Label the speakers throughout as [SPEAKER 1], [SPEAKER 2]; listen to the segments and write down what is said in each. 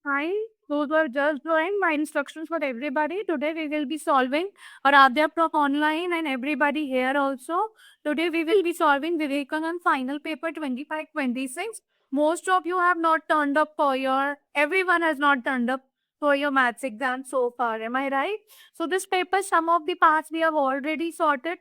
[SPEAKER 1] Hi, those who have just joined, my instructions for everybody. Today we will be solving Aradhya Prof online and everybody here also. Today we will be solving Vivekanand final paper 25-26. Most of you have not turned up for everyone has not turned up for your maths exam so far. Am I right? So this paper, some of the parts we have already sorted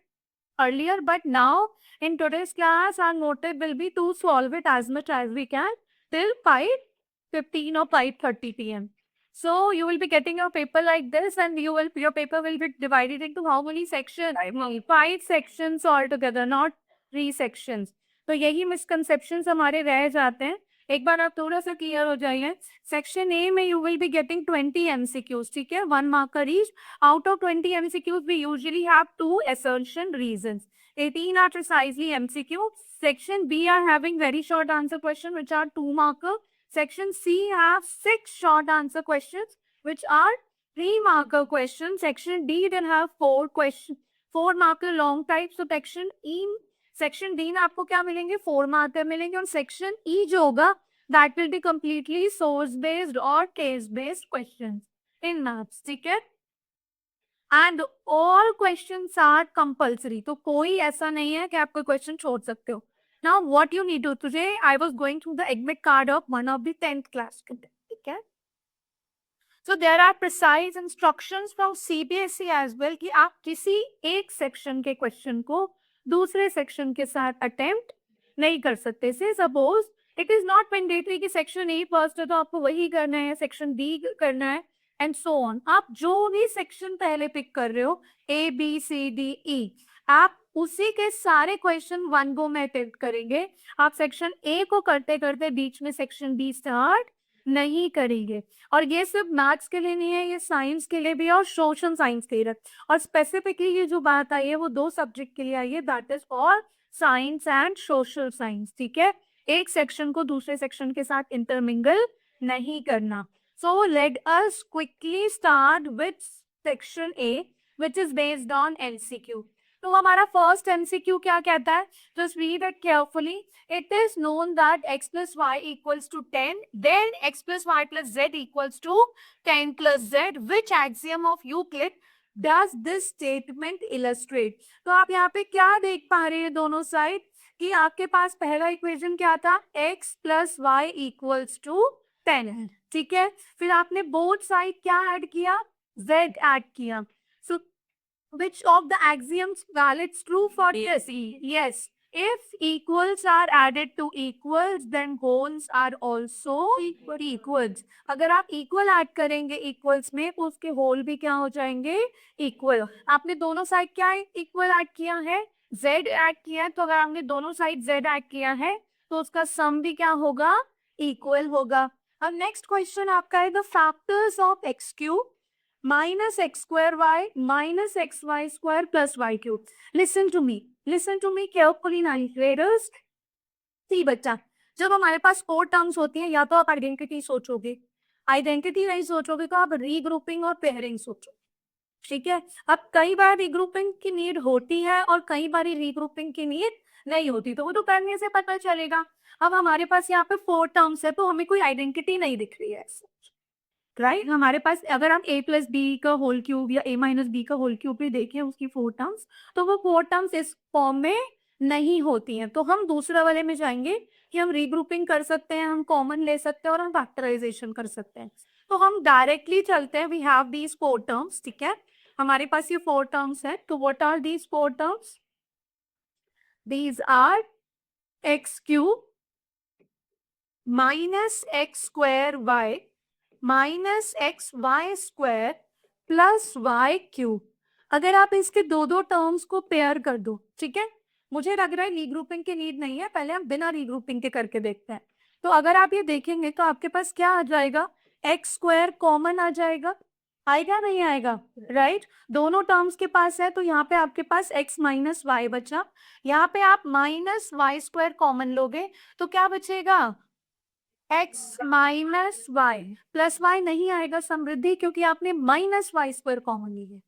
[SPEAKER 1] earlier, but now in today's class, our motive will be to solve it as much as we can till 5:15 or 5:30 p.m. So you will be getting your paper like this, and your paper will be divided into how many sections? Five sections altogether, not three sections. तो यही misconceptions हमारे रह जाते हैं. एक बार आप थोड़ा सा क्लियर हो जाइए. सेक्शन ए में you will be getting 20 MCQs, ठीक है, 1 marker each. Out of 20 MCQs, we usually have 2 assertion reasons. 18 are precisely MCQ. Section B are having very short answer question, which are 2 marker. Section C have 6 short answer questions, which are 3 marker questions. Section D then have 4 questions, 4 marker long type. So section D में आपको क्या मिलेंगे? 4 marker मिलेंगे. और section E जो होगा that will be completely source based और case based questions in maths, ठीक है. And all questions are compulsory. तो कोई ऐसा नहीं है कि आप कोई क्वेश्चन छोड़ सकते हो. Now what you need to, today I was going through the admit card of one of the 10th class student, ठीक है. So there are precise instructions from CBSE as well कि आप किसी एक सेक्शन के क्वेश्चन को दूसरे section के साथ अटेम्प्ट नहीं कर सकते. से suppose it is not mandatory कि सेक्शन ए फर्स्ट है तो आपको वही करना है, सेक्शन डी करना है एंड सो ऑन. आप जो भी सेक्शन पहले पिक कर रहे हो, ए बी सी डी ई, आप उसी के सारे क्वेश्चन वन गो में अटेम्प्ट करेंगे. आप सेक्शन ए को करते करते बीच में सेक्शन बी स्टार्ट नहीं करेंगे. और ये सिर्फ मैथ्स के लिए नहीं है, ये साइंस के लिए भी है और सोशल साइंस के लिए. और स्पेसिफिकली ये जो बात आई है वो 2 सब्जेक्ट के लिए आई है, that is all science and social science, ठीक है. एक सेक्शन को दूसरे सेक्शन के साथ इंटरमिंगल नहीं करना. So let us quickly start with section A which is based on MCQ. तो हमारा फर्स्ट एमसीक्यू क्या कहता है? Just read it carefully. It is known that x plus y equals to 10, then x plus y plus z equals to 10 plus z. Which axiom of Euclid does this statement illustrate? तो आप यहाँ पे क्या देख पा रहे हैं दोनों साइड कि आपके पास पहला इक्वेशन क्या था? x plus y equals to 10 है, ठीक है. फिर आपने बोथ साइड क्या ऐड किया? z ऐड किया. So which of the axioms valids true for this? Yes. If equals are added to equals, then wholes are also equals. अगर आप equal add करेंगे equals में तो उसके whole भी क्या हो जाएंगे? Equal. आपने दोनों साइड क्या equal add किया है? Z add किया है. तो अगर आपने दोनों साइड Z add किया है तो उसका sum भी क्या होगा? Equal होगा. अब नेक्स्ट क्वेश्चन आपका है, the factors of x cube minus x square y minus xy square plus y cube. Listen to me carefully now, graders. See बच्चा, जब हमारे पास 4 टर्म्स होती हैं, या तो आप आइडेंटिटी सोचोगे, आइडेंटिटी नहीं सोचोगे तो आप रीग्रुपिंग और पेयरिंग सोचोगे, ठीक है. अब कई बार रीग्रुपिंग की नीड होती है और कई बार रीग्रुपिंग की नीड नहीं होती, तो वो तो करने से पता चलेगा. अब हमारे पास यहाँ पे 4 टर्म्स है तो हमें कोई आइडेंटिटी नहीं दिख रही है, राइट. हमारे पास अगर हम a प्लस बी का होल क्यूब या a माइनस बी का होल क्यूब भी देखें उसकी 4 टर्म्स, तो वो 4 टर्म्स इस फॉर्म में नहीं होती हैं. तो हम दूसरा वाले में जाएंगे कि हम रीग्रुपिंग कर सकते हैं, हम कॉमन ले सकते हैं और हम फैक्टराइजेशन कर सकते हैं. तो हम डायरेक्टली चलते हैं. वी हैव दीज 4 टर्म्स, ठीक है. हमारे पास ये 4 टर्म्स है. तो what are these 4 terms? These are X cube minus X square Y minus X Y square plus Y cube. अगर आप इसके दो टर्म्स को पेयर कर दो, ठीक है. मुझे लग रहा है रीग्रुपिंग की नीड नहीं है, पहले हम बिना रीग्रुपिंग के करके देखते हैं. तो अगर आप ये देखेंगे तो आपके पास क्या आ जाएगा? एक्स स्क्वायर कॉमन आ जाएगा. आएगा नहीं आएगा? राइट. दोनों टर्म्स के पास है तो यहाँ पे आपके पास एक्स माइनस वाई बचा. यहाँ पे आप माइनस वाई स्क्वायर कॉमन लोगे तो क्या बचेगा? x minus Y plus Y नहीं आएगा समृद्धि, क्योंकि आपने माइनस वाई स्क्वायर कॉमन ली है.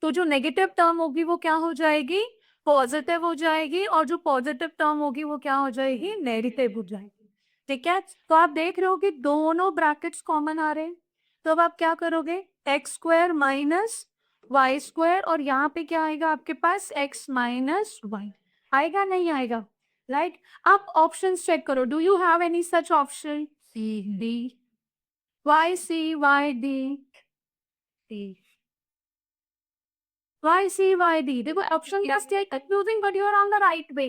[SPEAKER 1] तो जो नेगेटिव टर्म होगी वो क्या हो जाएगी? पॉजिटिव हो जाएगी. और जो पॉजिटिव टर्म होगी वो क्या हो जाएगी? नेगेटिव हो जाएगी. ठीक है, तो आप देख रहे हो कि दोनों ब्रैकेट्स कॉमन आ रहे हैं, तो अब आप क्या करोगे, X square minus Y square, और यहाँ पे क्या आएगा आपके पास, एक्स माइनस वाई आएगा, नहीं आएगा, राइट। आप ऑप्शन चेक करो, do you have any such option, C D, Y C Y D, D Y C Y D, देखो option just confusing but you are on the right way,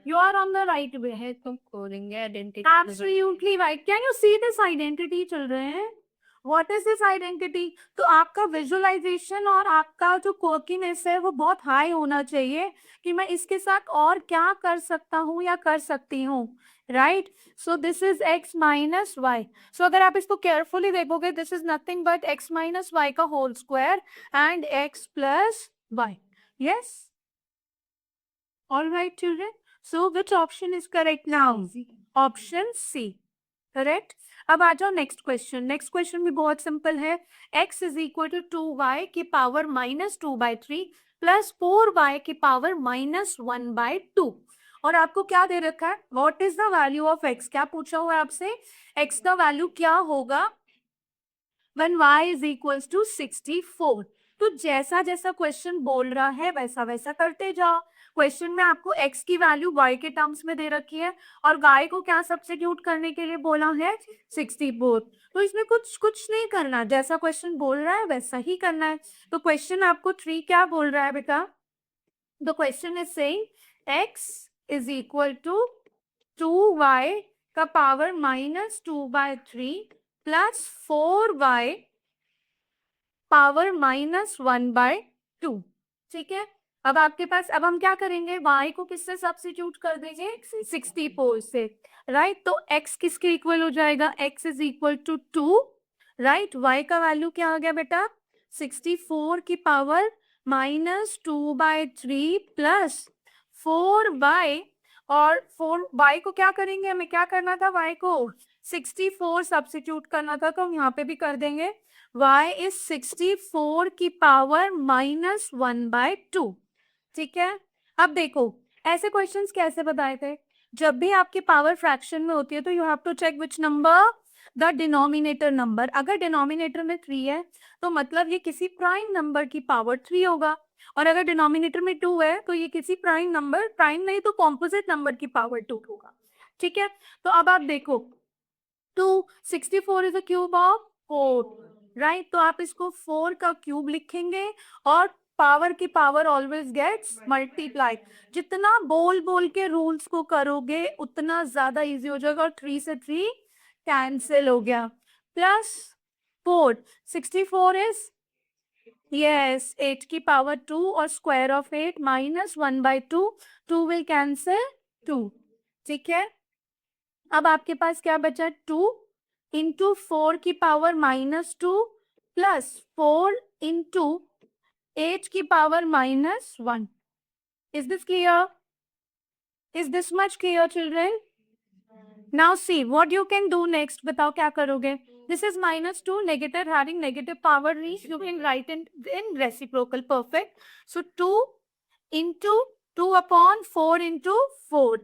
[SPEAKER 1] you are on the right way है, तुम खोलेंगे identity, absolutely right. Can you see this identity चल रहे हैं, what is this identity, तो आपका visualisation और आपका जो कोकिनेस है वो बहुत हाई होना चाहिए कि मैं इसके साथ और क्या कर सकता हूँ या कर सकती हूँ, right. So this is X minus Y, so अगर आप इसको केयरफुली देखोगे, this is nothing but X minus Y का whole square and X plus Y, yes, all right children, so which option is correct now, option C, correct. अब आ जाओ next question, next question भी बहुत simple है, x is equal to 2y की power -2/3 plus 4y की power -1/2, और आपको क्या दे रखा है, what is the value of x, क्या पूछा हुआ है आपसे, x का वैल्यू क्या होगा when y is equals to 64। तो जैसा जैसा क्वेश्चन बोल रहा है वैसा वैसा करते जाओ, क्वेश्चन में आपको x की वैल्यू y के टर्म्स में दे रखी है और y को क्या सब्स्टिट्यूट करने के लिए बोला है, 64, तो इसमें कुछ कुछ नहीं करना, जैसा क्वेश्चन बोल रहा है वैसा ही करना है। तो क्वेश्चन आपको 3 क्या बोल रहा है बेटा, the question is saying x is equal to 2y का पावर -2/3 प्लस 4y पावर -1/2, ठीक है। अब आपके पास, अब हम क्या करेंगे, y को किससे सब्स्टिट्यूट कर देंगे, 64 से, राइट। तो x किसके इक्वल हो जाएगा, x is equal to 2, right. y का वैल्यू क्या आ गया बेटा, 64 की पावर -2/3 प्लस 4y, और 4y को क्या करेंगे, हमें क्या करना था, y को 64 सब्स्टिट्यूट करना था, तो हम यहाँ पे भी कर देंगे, y इज 64 की पावर -1/2, ठीक है। अब देखो ऐसे क्वेश्चंस कैसे बताए थे, जब भी आपकी पावर फ्रैक्शन में होती है तो you have to check which number, the denominator number, अगर डिनोमिनेटर में 3 है तो मतलब ये किसी प्राइम नंबर की पावर 3 होगा, और अगर डिनोमिनेटर में 2 है तो ये किसी प्राइम नंबर, प्राइम नहीं तो कॉम्पोजिट नंबर की पावर 2 होगा, ठीक है। तो अब आप देखो 264 is a cube of 4, right, तो आप इसको 4 का क्यूब लिखेंगे और पावर की पावर ऑलवेज गेट्स मल्टीप्लाई, जितना बोल बोल के रूल्स को करोगे उतना ज्यादा इजी हो जाएगा, और 3 से 3 कैंसिल हो गया, प्लस 4, 64 इज, यस, 8 की पावर 2 और स्क्वायर ऑफ 8 -1/2, 2 विल कैंसिल 2, ठीक है। अब आपके पास क्या बचा, 2 इंटू 4 की पावर -2 प्लस 4 इंटू 8 की power -1, is this clear, is this much clear children, now see what you can do next, बताओ क्या करोगे, this is -2 negative, having negative power reach, you can write in reciprocal, perfect, so 2 into 2 upon 4 into 4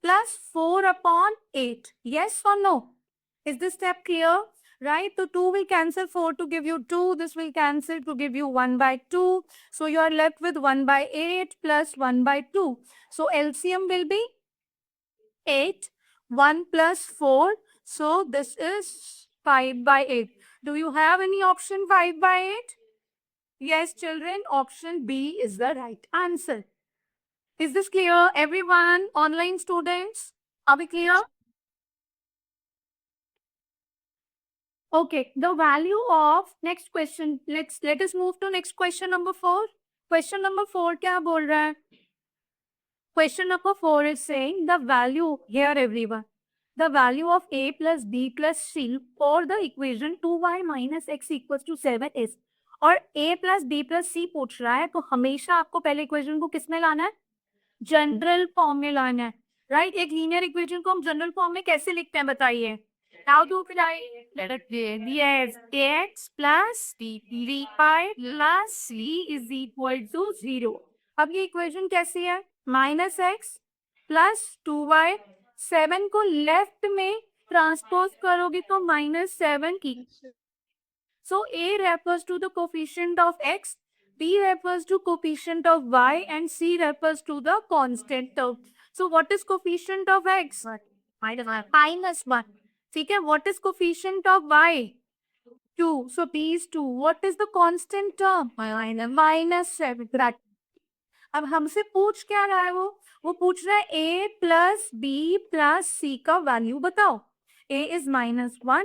[SPEAKER 1] plus 4 upon 8. Yes or no? Is this step clear? Right? So 2 will cancel 4 to give you 2. This will cancel to give you 1/2. So you are left with 1/8 plus 1/2. So LCM will be 8. 1 plus 4. So this is 5/8. Do you have any option 5/8? Yes, children, option B is the right answer. Is this clear, everyone? Online students, are we clear? Okay, the value of next question. Let us move to next question number 4. Question number 4 क्या बोल रहा है? Question number 4 is saying the value here, everyone. The value of a plus b plus c for the equation 2y minus x equals to 7 is. और a plus b plus c पूछ रहा है, तो हमेशा आपको पहले इक्वेशन को किस में लाना है, जनरल फॉर्म में लाना है, राइट। एक लीनियर इक्वेशन को हम जनरल फॉर्म में कैसे लिखते हैं बताइए, how do we write, let us yes, x plus b pi plus c is equal to 0। अब ये इक्वेशन कैसी है, -x प्लस 2y, 7 को लेफ्ट में ट्रांसपोज करोगे तो -7 की. So A refers to the coefficient of x, B refers to coefficient of y, and C refers to the constant term. So what is coefficient of x? -1. ठीक है. What is coefficient of y? 2. So B is 2. What is the constant term? -7. Right. अब हमसे पूछ क्या रहा है वो पूछ रहा है a प्लस बी प्लस सी का वैल्यू बताओ. a is -1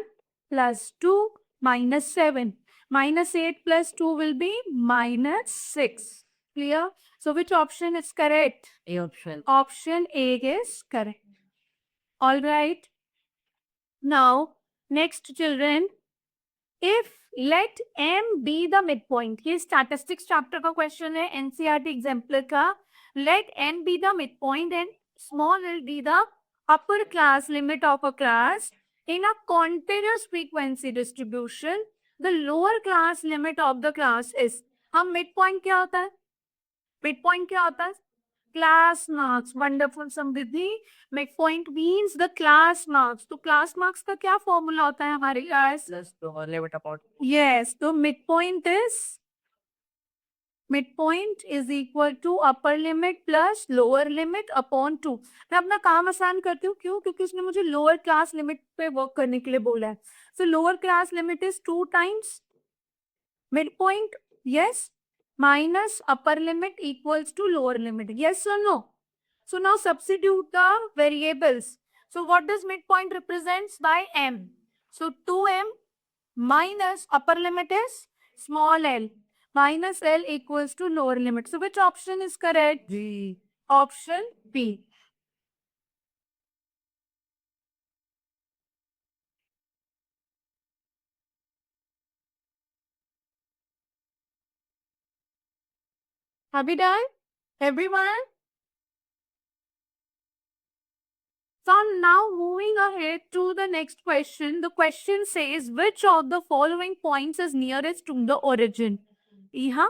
[SPEAKER 1] plus 2 -7. -8 plus 2 will be -6. Clear? So which option is correct? A option. Option A is correct. All right. Now, next children, if let m be the midpoint. ये statistics chapter का question है, NCERT exemplar का. Let n be the midpoint and small l be the upper class limit of a class in a continuous frequency distribution. The lower class limit of the class is. हम midpoint क्या होता है? Midpoint क्या होता है? Class marks. Wonderful Samriddhi. Midpoint means the class marks. तो class marks का क्या formula होता है हमारे पास? Plus the limit upon. Yes. तो midpoint is equal to upper limit plus lower limit upon 2. मैं अपना काम आसान करती हूँ. क्यों? क्योंकि उसने मुझे lower class limit पे वर्क करने के लिए बोला है. So lower class limit is 2 times midpoint. Yes. Minus upper limit equals to lower limit. Yes or no? So now substitute the variables. So what does midpoint represents by m? So 2m minus upper limit is small l minus l equals to lower limit. So which option is correct? B. Option B. Have we done? Everyone? So now moving ahead to the next question. The question says, which of the following points is nearest to the origin? यहाँ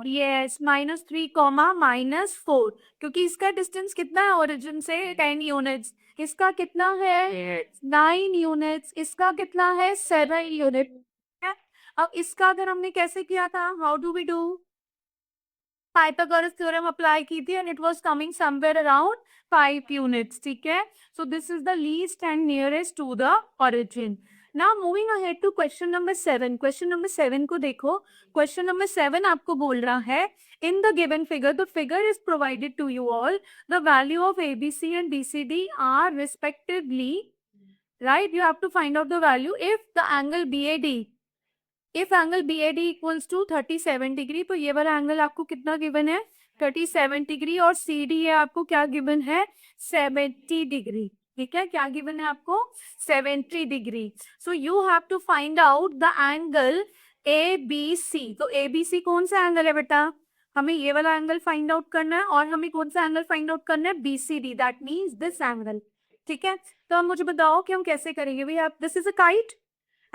[SPEAKER 1] yes -3, -4. क्योंकि इसका distance कितना है origin से? 10 units. इसका कितना है? 9 units. इसका कितना है? 7 यूनिट. अब इसका अगर हमने कैसे किया था? How do we do? Pythagoras theorem apply की थी and it was coming somewhere around 5 units. ठीक है. So this is the least and nearest to the origin. Now moving ahead to question number 7. Question number 7 को देखो. Question number 7 आपको बोल रहा है, in the given figure, the figure is provided to you all. The value of ABC and BCD are respectively, right? You have to find out the value if the angle BAD. If angle B A D equals to 37 डिग्री, तो ये वाला angle आपको कितना given है? 37 degree. और C D है आपको क्या गिवन है? 70 डिग्री. ठीक है. क्या गिवन है आपको? 70 डिग्री. So you have to find out the angle A B C. तो ए बी सी कौन सा एंगल है बेटा? हमें ये वाला एंगल फाइंड आउट करना है. और हमें कौन सा एंगल फाइंड आउट करना है? B C D. That means this angle. ठीक है. तो अब मुझे बताओ कि हम कैसे करेंगे भैया. This is a kite.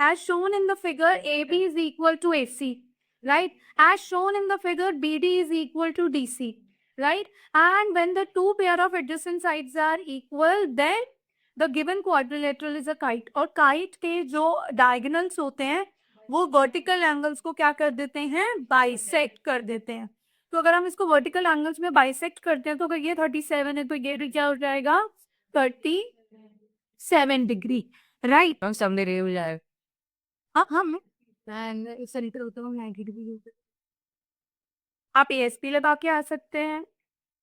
[SPEAKER 1] As shown in the figure, AB is equal to AC, right? As shown in the figure, BD is equal to DC, right? And when the two pair of adjacent sides are equal, then the given quadrilateral is a kite. और kite के जो diagonals होते हैं, वो vertical angles को क्या कर देते हैं? Bisect कर देते हैं. तो अगर हम इसको vertical angles में bisect करते हैं, तो अगर ये 37 है, तो ये भी क्या हो जाएगा? 37 डिग्री, right? हम सामने रे हो जाएगा. आप एएसपी लगा के आ सकते हैं.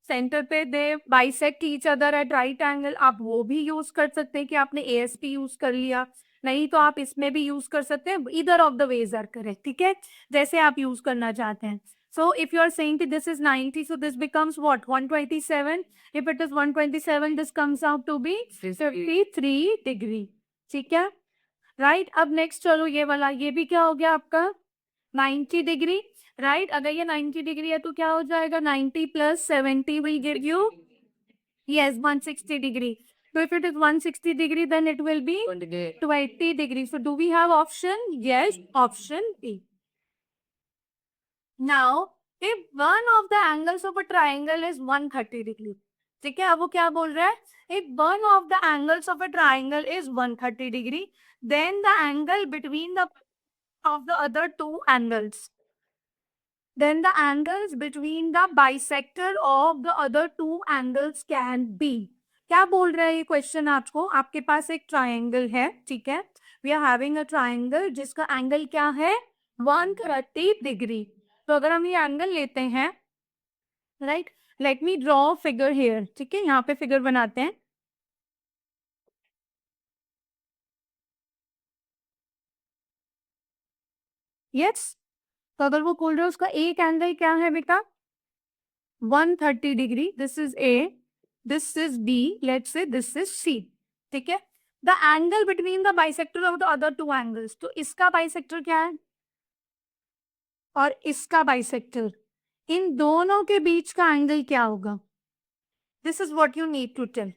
[SPEAKER 1] सेंटर पे they bisect each other at right angle. आप वो भी यूज कर सकते हैं कि आपने एएसपी यूज कर लिया. नहीं तो आप इसमें भी यूज कर सकते हैं. Either of the ways are correct. ठीक है. जैसे आप यूज करना चाहते हैं. So if you are saying that this is 90, so this becomes what? 127. If it is 127, this comes out to be 53 degree. ठीक है. राइट. अब नेक्स्ट चलो ये वाला. ये भी क्या हो गया आपका? 90 डिग्री. राइट. अगर ये 90 डिग्री है तो क्या हो जाएगा? 90 plus 70 will give you, yes, 160 degree. So if it is 160 degree, then it will be 20 degree. So do we have option? Yes, option B. Now, if one of the angles of a triangle is 130 degree, ठीक है, अब वो क्या बोल रहा है, if one of the angles of a triangle is 130 degree, then the angle between the of the other two angles, then the angles between the bisector of the other two angles can be. क्या बोल रहा है ये question आपको, आपके पास एक triangle है, ठीक है, we are having a triangle जिसका एंगल क्या है 130 डिग्री। तो अगर हम ये एंगल लेते हैं, right, let me draw figure here, ठीक है, यहाँ पे फिगर बनाते हैं। यस, तो अगर वो बोल रहे हो उसका एक एंगल क्या है बेटा 130 degree, this is A, this is B, let's say this is C, ठीक है। The angle between the bisector of the other two angles, तो इसका बाइसेक्टर क्या है और इसका बाइसेक्टर, इन दोनों के बीच का एंगल क्या होगा, this is what you need to tell.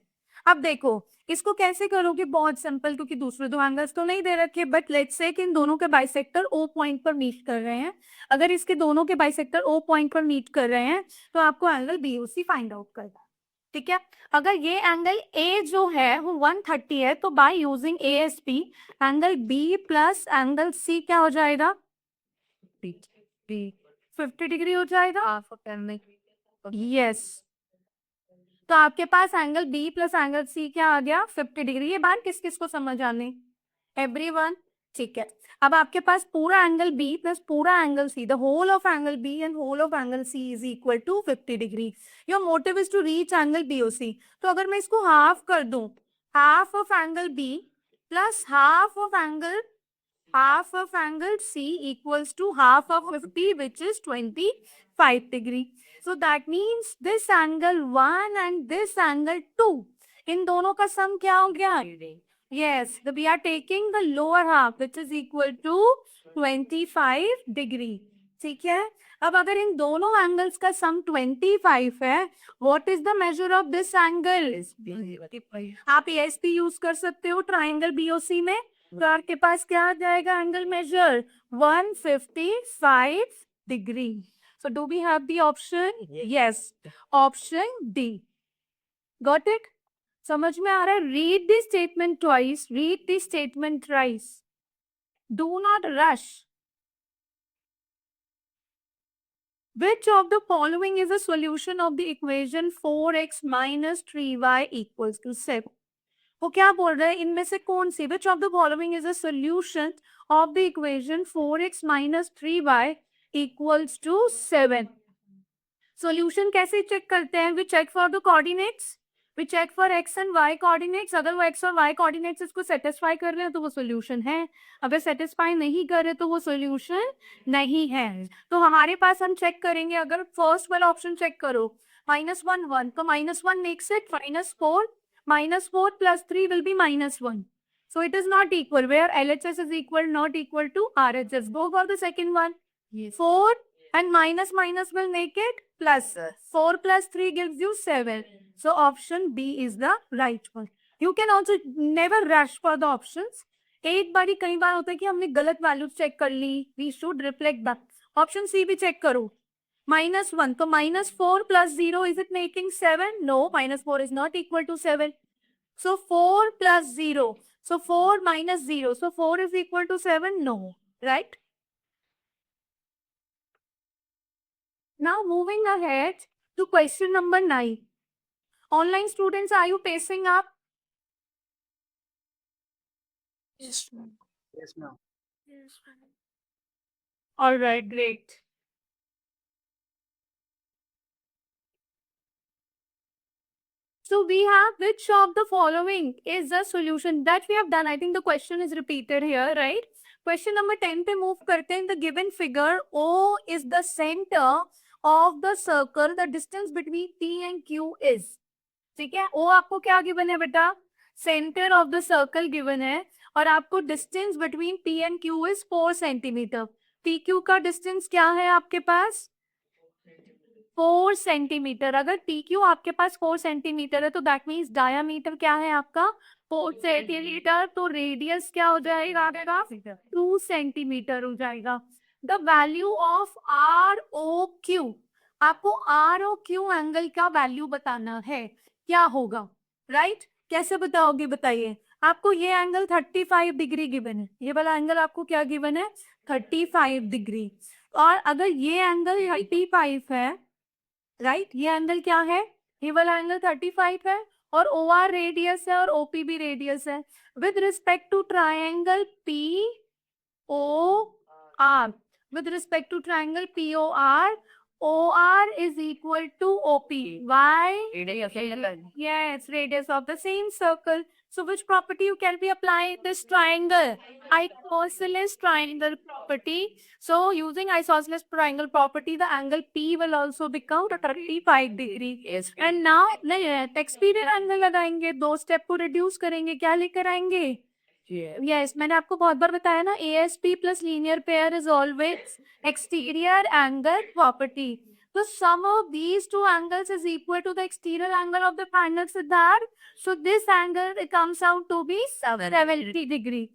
[SPEAKER 1] अब देखो इसको कैसे करोगे, बहुत सिंपल, क्योंकि दूसरे दो एंगल्स तो नहीं दे रखे, बट लेट्स से कि इन दोनों के बाइसेक्टर ओ पॉइंट पर मीट कर रहे हैं। अगर इसके दोनों के बाइसेक्टर ओ पॉइंट पर मीट कर रहे हैं तो आपको एंगल बीओसी फाइंड आउट करना है, ठीक है। अगर ये एंगल ए जो है वो 130 है, तो by using A S P angle B plus angle C क्या हो जाएगा, 50 डिग्री हो जाएगा। यस, तो आपके पास angle B plus angle C क्या आ गया 50 डिग्री। ये बात किस किस को समझ आने, एवरीवन, ठीक है। अब आपके पास पूरा एंगल बी प्लस पूरा angle C, the whole of angle B and whole of angle C is equal to 50 degree. Your motive is to reach angle BOC. तो अगर मैं इसको हाफ कर दूं, half of angle B plus half of angle C equals to half of 50, which is 25 degree. So that means this angle 1 and this angle 2, इन दोनों का सम क्या हो गया, yes, we are taking the lower half which is equal to 25 degree, ठीक है। अब अगर इन दोनों एंगल्स का सम 25 है, what is the measure of this angle, आप एएसपी यूज कर सकते हो ट्राइंगल बीओसी में, तो आपके पास क्या आ जाएगा angle measure 155 degree. So do we have the option, yes, option D, got it, समझ में आ रहा है। Read the statement twice, read the statement twice, do not rush. Which of the following is a solution of the equation 4x minus 3y equals to 7? वो क्या बोल रहा है, इनमें से कौन सी, which of the following is a solution of the equation 4x minus 3y equals to 7? Solution कैसे check करते हैं, we check for the coordinates, we check for X and Y coordinates. अगर वो एक्स और वाई कोऑर्डिनेट्स इसको satisfy कर रहे हैं तो वो सॉल्यूशन है, अगर सेटिस्फाई नहीं कर रहे तो वो सॉल्यूशन नहीं है। तो हमारे पास हम चेक करेंगे, अगर फर्स्ट वाला ऑप्शन चेक करो, -1 1, तो -1 makes it -4, -4 plus 3 will be -1, so it is not equal, where LHS is equal not equal to RHS. Go for the second one. Yes. 4 and minus minus will make it plus. 4 plus 3 gives you 7. So option B is the right one. You can also never rush for the options. एक बारी कई बार होता है कि हमने गलत values check कर ली, we should reflect back. Option C भी चेक करो, -1, तो -4 plus 0, is it making 7? No, -4 is not equal to 7. So 4 plus 0, so 4 minus 0, so 4 is equal to 7? No, right? Now moving ahead to question number 9. Online students, are you pacing up?
[SPEAKER 2] Yes, ma'am. Yes, ma'am.
[SPEAKER 1] All right, great. So we have which of the following is the solution that we have done. I think the question is repeated here, right? Question number 10 पे move करते हैं. In the given figure, O is the center of the circle. The distance between P and Q is. ठीक है, O आपको क्या given है बेटा, centre of the circle given है, और आपको distance between P and Q is 4 centimetre. P Q का डिस्टेंस क्या है आपके पास 4 सेंटीमीटर। अगर पी क्यू आपके पास 4 सेंटीमीटर है तो दैट मीन्स डायामीटर क्या है आपका 4 सेंटीमीटर, तो रेडियस क्या हो जाएगा आपका 2 सेंटीमीटर हो जाएगा। The value of R O Q, आपको आर ओ क्यू एंगल का वैल्यू बताना है। क्या होगा, राइट? कैसे बताओगे बताइए? आपको ये एंगल 35 डिग्री गिवन है, ये वाला एंगल आपको क्या गिवन है? 35 डिग्री। और अगर ये एंगल 35 है, राइट, ये एंगल क्या है? ये वाला एंगल 35 है और ओ आर रेडियस है और ओपी भी रेडियस है। With respect to triangle P O R, with respect to triangle POR, OR is equal to OP. Why? Yes, radius of the same circle. So which property you can be applied this triangle? Isosceles triangle property. So using isosceles triangle property, the angle P will also become 35 degree. Yes. And now exterior angle लगाएंगे, दो step को reduce करेंगे, क्या लेकर आएंगे? Yes, मैंने आपको बहुत बार बताया ना, ASP plus linear pair is always exterior angle property. So sum of these two angles is equal to the exterior angle of the triangle, Siddharth. So this angle it comes out to be 70 degree.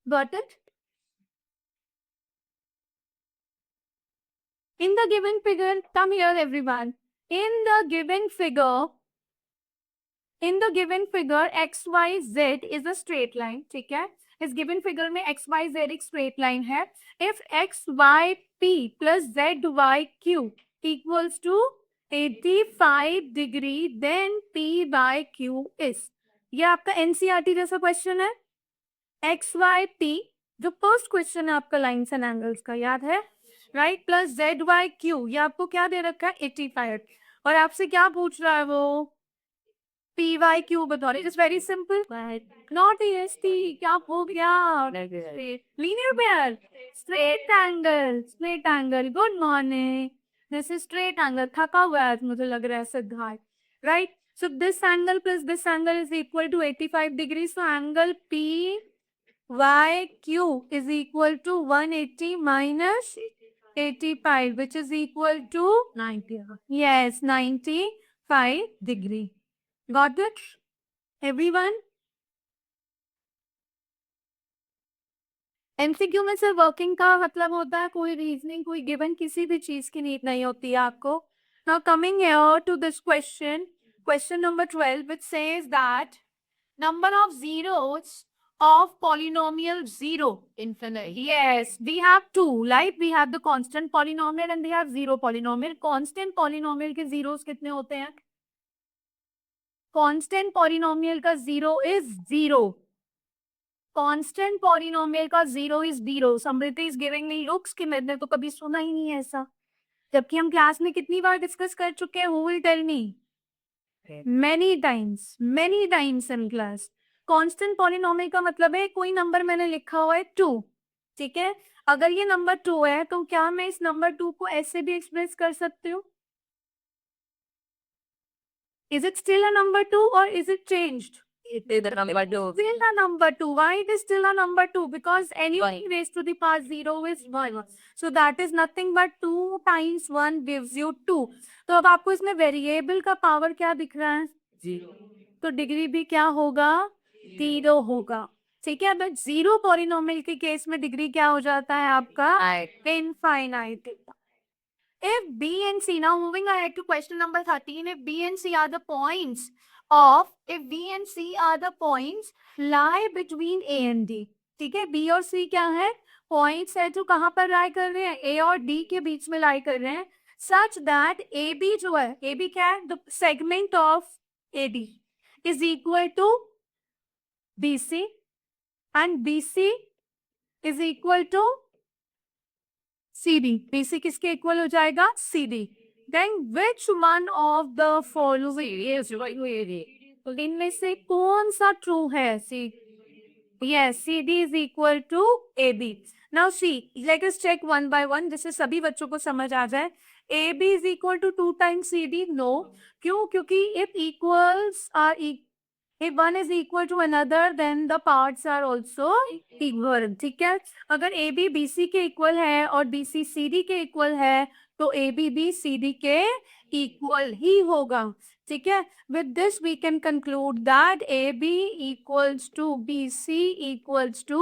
[SPEAKER 1] Got it? In the given figure, come here everyone. In the given figure x y z is a straight line. ठीक है, इस given figure में x y z एक straight line है. If x y p plus z y q equals to 85 degree, then p by q is. ये आपका NCERT जैसा question है. x y p जो फर्स्ट क्वेश्चन है आपका लाइन्स एंड एंगल्स का, याद है, right? Plus z y q, ये आपको क्या दे रखा है? 85. और आपसे क्या पूछ रहा है वो? पी वाई क्यू बता रहे. It's very simple. Not EST, क्या हो गया? Linear pair, straight angle, straight angle. Good morning. This is straight angle. थका हुआ है मुझे लग रहा है Siddharth, right? So this angle plus this angle is equal to 85 degrees. So angle PYQ is equal to 180 minus 85, which is equal to 90. Yes, 95 degree. Got it? Everyone? MCQ में से working का मतलब होता है कोई रीजनिंग, कोई गिवन किसी भी चीज की नीड नहीं होती है आपको. Now coming here to this question, question number 12, which says that number of zeros of polynomial 0 infinite. Yes, we have two, like we have the constant polynomial and we have zero polynomial. Constant polynomial के zeros कितने होते हैं? Constant polynomial का zero is 0. Constant polynomial का 0 is 0. Smriti is giving me looks कि मैंने तो कभी सुना ही नहीं है ऐसा, जबकि हम क्लास में कितनी बार डिस्कस कर चुके हैं. Who will tell me? many times in class. Constant polynomial का मतलब है कोई नंबर मैंने लिखा हुआ है 2, ठीक है? अगर ये नंबर 2 है तो क्या मैं इस नंबर 2 को ऐसे भी एक्सप्रेस कर सकती हूँ? Is it still a number 2 or is it changed? It is a number 2. Still a number 2. Why it is still a number 2? Because any raised to the power 0 is 1. So that is nothing but 2 times 1 gives you 2. तो अब आपको इसमें variable का power क्या दिख रहा है? 0. तो डिग्री भी क्या होगा? 0 होगा. ठीक है, बट जीरो पॉलिनोमियल के केस में डिग्री क्या हो जाता है आपका? Infinite. If B and C, now moving ahead to question number 13, if B and C are the points lie between A and D. ठीक है, B और C क्या है? पॉइंट्स है जो कहाँ पर लाई कर रहे हैं? A और D के बीच में लाई कर रहे हैं. सच दैट AB जो है, AB क्या है? The segment of AD is equal to BC and BC is equal to CD. BC किसके इक्वल हो जाएगा? CD. Then which one of the following? तो इनमें से कौन सा ट्रू है? Yes, CD is equal to AB. Now see, let us check one by one, जिससे सभी बच्चों को समझ आ जाए. AB is equal to 2 times CD? No. क्यों? क्योंकि if equals are if one is equal to another, then the parts are also equal. ठीक है, अगर AB BC के इक्वल है और BC CD के इक्वल है तो AB भी CD के इक्वल ही होगा. ठीक है, with this we can conclude that AB equals to BC equals to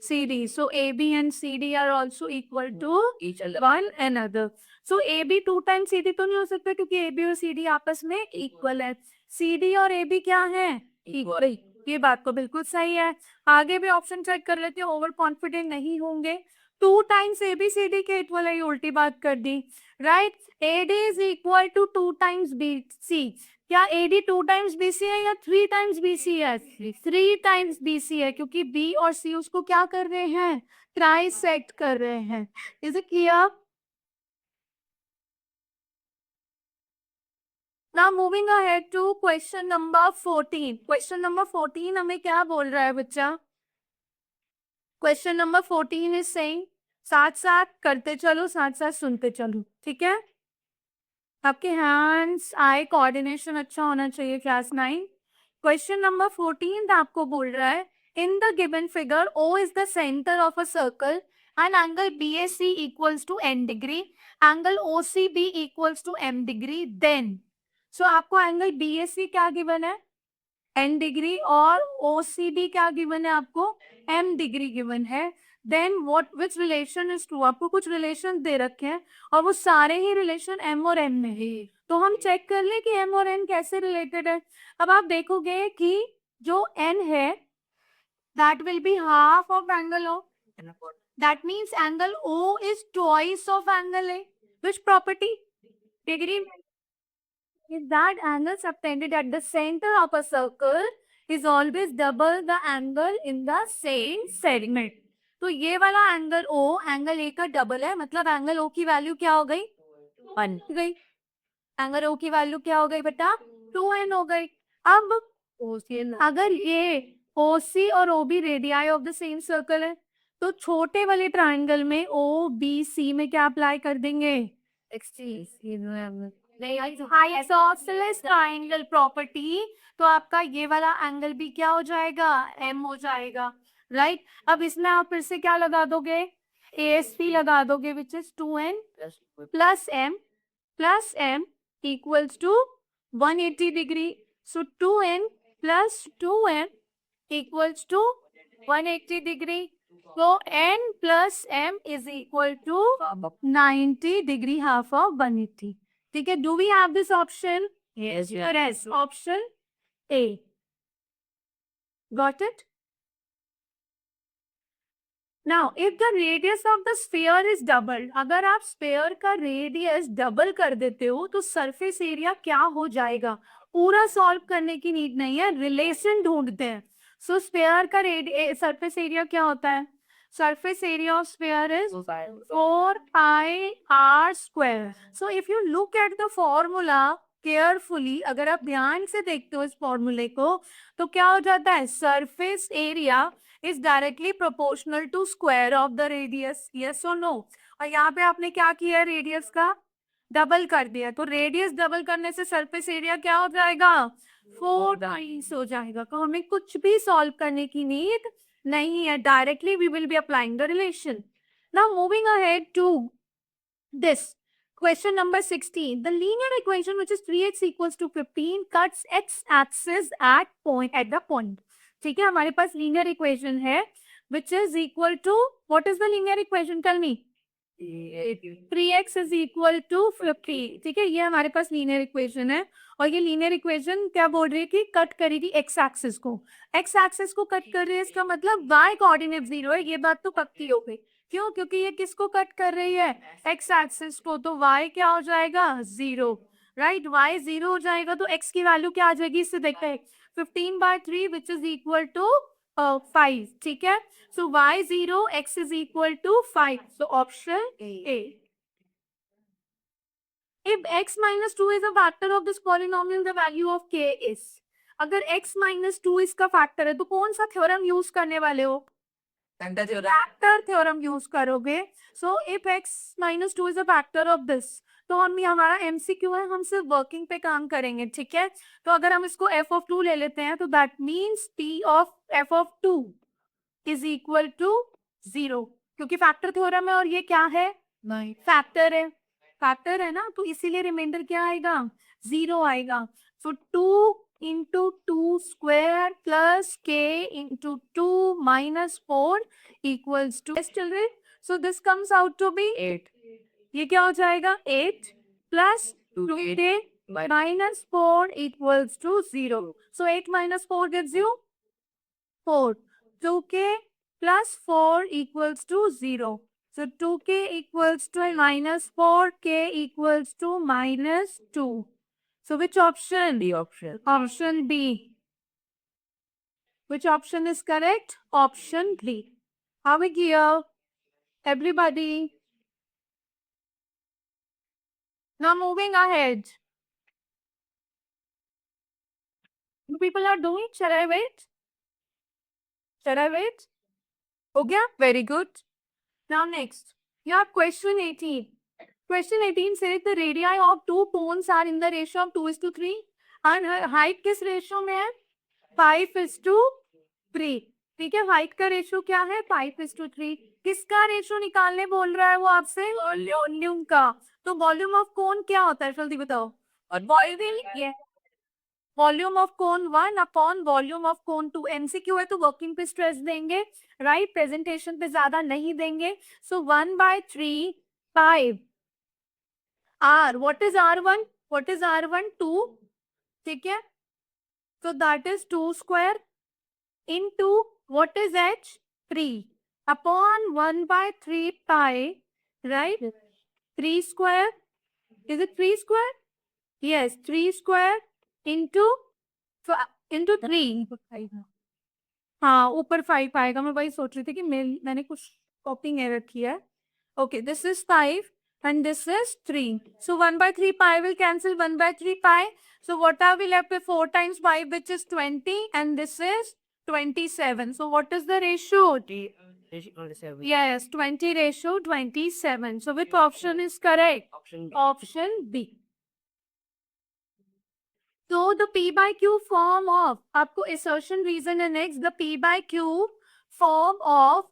[SPEAKER 1] CD. So AB and CD are also equal to each other, one another. So AB 2 times CD तो नहीं हो सकता क्योंकि AB और CD आपस में equal है. C D और ए बी क्या है? इक्वल। ये बात तो बिल्कुल सही है। आगे भी ऑप्शन चेक कर लेते हैं, ओवर कॉन्फिडेंट नहीं होंगे। 2 times A B C D के इक्वल है, ये उल्टी बात कर दी, right. A D is equal to 2 times B C. क्या A D 2 times B C है या 3 टाइम्स बी सी है? 3 टाइम्स बी सी है, क्योंकि बी और सी उसको क्या कर रहे हैं? ट्राइसेक्ट कर रहे हैं। Is it clear? Now moving ahead to question number 14. Question number 14 हमें क्या बोल रहा है बच्चा? Question number 14 is saying, साथ साथ करते चलो, साथ साथ सुनते चलो, ठीक है? आपके हैंड्स आई कोऑर्डिनेशन अच्छा होना चाहिए क्लास 9। क्वेश्चन नंबर 14 आपको बोल रहा है, in the given figure O is the centre of a circle and angle BAC equals to n degree, angle OCB equals to m degree, then so आपको angle BAC क्या given है? n degree, और OCB क्या given है आपको? m degree given है। Then what which relation is true? आपको कुछ रिलेशन दे रखे हैं और वो सारे ही रिलेशन m और n में है, तो हम चेक कर ले कि m और n कैसे रिलेटेड है। अब आप देखोगे कि जो n है that will be half of angle O. That means angle O is twice of angle A. Which property? Degree. Is that angle subtended at the center of a circle is always double the angle in the same segment. तो ये वाला angle O angle A का double है, मतलब angle O की value क्या हो गई? 1 गई। एंगल O की वैल्यू क्या हो गई बेटा? 2n हो गई। अब अगर ये OC और OB radii of the same circle है, तो छोटे वाले ट्राइंगल में OBC में क्या अप्लाई कर देंगे? आइसोसेलेस ट्राइंगल प्रॉपर्टी, तो आपका ये वाला एंगल भी क्या हो जाएगा? m हो जाएगा, राइट। अब इसमें आप फिर से क्या लगा दोगे? ASP लगा दोगे, which is 2n plus m equals to 180 degree. So 2n plus 2m equals to 180 degree. So n plus m is equal to 90 degree, half of 180. ठीक है, do we have this option? Yes. Yes, option A. Got it? Now, if the radius of the sphere is doubled, अगर आप sphere का radius double कर देते हो तो surface area क्या हो जाएगा? पूरा solve करने की need नहीं है, relation ढूंढते हैं। So sphere का surface area क्या होता है? Surface area of sphere is 4 pi r square. So if you look at the formula carefully, अगर आप ध्यान से देखते हो इस फॉर्मूले को, तो क्या हो जाता है? Surface area is directly proportional to square of the radius. Yes or no? और यहाँ पे आपने क्या किया? रेडियस का डबल कर दिया, तो रेडियस डबल करने से सरफेस एरिया क्या हो जाएगा? 4 टाइम्स हो जाएगा। तो हमें कुछ भी सॉल्व करने की नीड नहीं है, directly we will be applying the relation. Now moving ahead to this question number 16. The linear equation which is 3x equals to 15 cuts x axis at the point. ठीक है, हमारे पास लीनियर इक्वेशन है which is equal to, what is the linear equation? Tell me. 3x is equal to 50. ठीक है, ये हमारे पास linear equation है, और ये लीनियर इक्वेशन क्या बोल रही है कि कट करेगी एक्स एक्सिस को। एक्स एक्सिस को कट कर रही है, इसका मतलब y कोऑर्डिनेट 0 है, ये बात तो पक्की हो गई। क्यों? क्योंकि ये किसको कट कर रही है? एक्स एक्सिस को, तो y क्या हो जाएगा? 0, राइट। y 0 हो जाएगा तो x की वैल्यू क्या आ जाएगी? इससे देखते हैं, 15/3 विच इज इक्वल टू 5, ठीक है। सो y 0, x is equal to 5. So option A. If x minus 2 is a factor of this polynomial, the value of k is. अगर x minus 2 इसका फैक्टर है तो कौन सा थ्योरम यूज करने वाले हो? फैक्टर थ्योरम यूज करोगे। So if x minus 2 is a factor of this, तो हम हमारा MCQ है, हम सिर्फ वर्किंग पे काम करेंगे, ठीक है। तो अगर हम इसको f of 2 ले लेते हैं, तो that means p of f of 2 is equal to 0, क्योंकि फैक्टर थ्योरम है और ये क्या है? फैक्टर है, फैक्टर है ना, तो इसीलिए रिमाइंडर क्या आएगा? 0 आएगा। सो 2 into 2 square plus k into 2 minus 4 equals to, yes children, so this comes out to be 8. ये क्या हो जाएगा? 8 plus 2k minus 4 equals to 0. So 8 minus 4 gives you 4. 2k plus 4 equals to 0. So 2k equals to minus 4k equals to minus 2. So which option? B option. Option B. Which option is correct? Option B. Are we clear? Everybody. Now moving ahead. You people are doing? Shall I wait? Shall I wait? Okay, very good. Now next, you have question 18. Question 18 says the radii of two cones are in the ratio of 2 is to 3 and height किस ratio में है? 5 is to 3. ठीक है, height का ratio क्या है? 5 is to 3. किसका ratio निकालने बोल रहा है वो आपसे? वॉल्यूम का. तो वॉल्यूम ऑफ कोन क्या होता है? जल्दी बताओ. Volume volume of cone 1 upon volume of cone 2. MCQ है तो वर्किंग पे स्ट्रेस देंगे, राइट? प्रेजेंटेशन पे ज्यादा नहीं देंगे. So 1/3 5 R. What is R1? What is R1? 2. ठीक है, so that is 2 square into what is H? 3 upon 1/3 pi, right? 3 square. Is it 3 square? Yes, 3 square into into 3. हाँ, ऊपर 5 आएगा. मैं वही सोच रही थी कि मैंने कुछ कॉपिंग एरर किया है. Okay, this is 5 and this is 3. So 1/3 pi will cancel 1/3 pi. So what are we left with? 4 times 5, which is 20, and this is 27. So what is the ratio? Yes, 20 ratio 27. So which option is correct? Option B. So the P by Q form of, आपको assertion reason and next the P by Q form of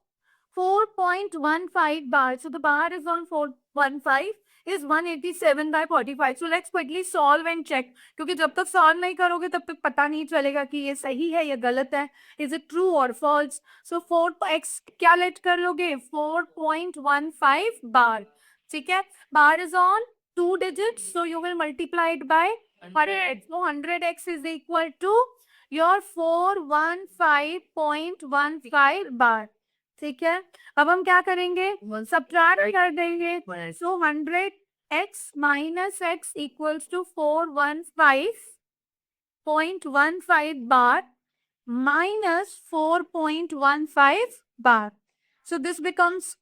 [SPEAKER 1] 4.15 bar. So the bar is on 415 is 187/45. So let's quickly solve and check. क्योंकि जब तक solve नहीं करोगे तब तक पता नहीं चलेगा कि ये सही है या गलत है. Is it true or false? So 4x क्या let कर लोगे? 4.15 bar. ठीक है, bar is on 2 digits, so you will multiply it by 100. So 100x is equal to your 415.15 bar. ठीक है, अब हम क्या करेंगे? सब्ट्रैक्ट कर देंगे. सो 100x minus x equals to 415.15 bar minus 4.15 bar. So this becomes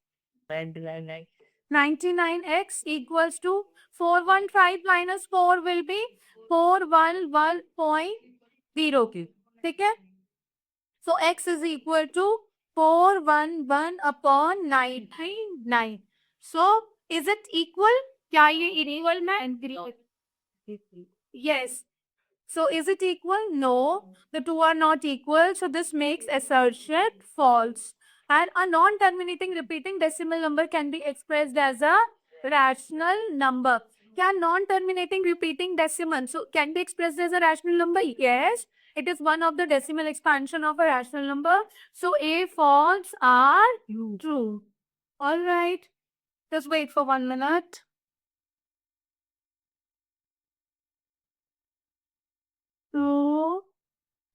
[SPEAKER 1] 99x equals to 415 minus 4 will be 411.0. ठीक है, so x is equal to 411 upon 99. So is it equal? क्या ये equal में? Yes. So is it equal? No, the two are not equal. So this makes assertion false. And a non-terminating repeating decimal number can be expressed as a rational number. क्या non-terminating repeating decimal so can be expressed as a rational number? Yes, it is one of the decimal expansion of a rational number. So A false, R true. All right, just wait for 1 minute. So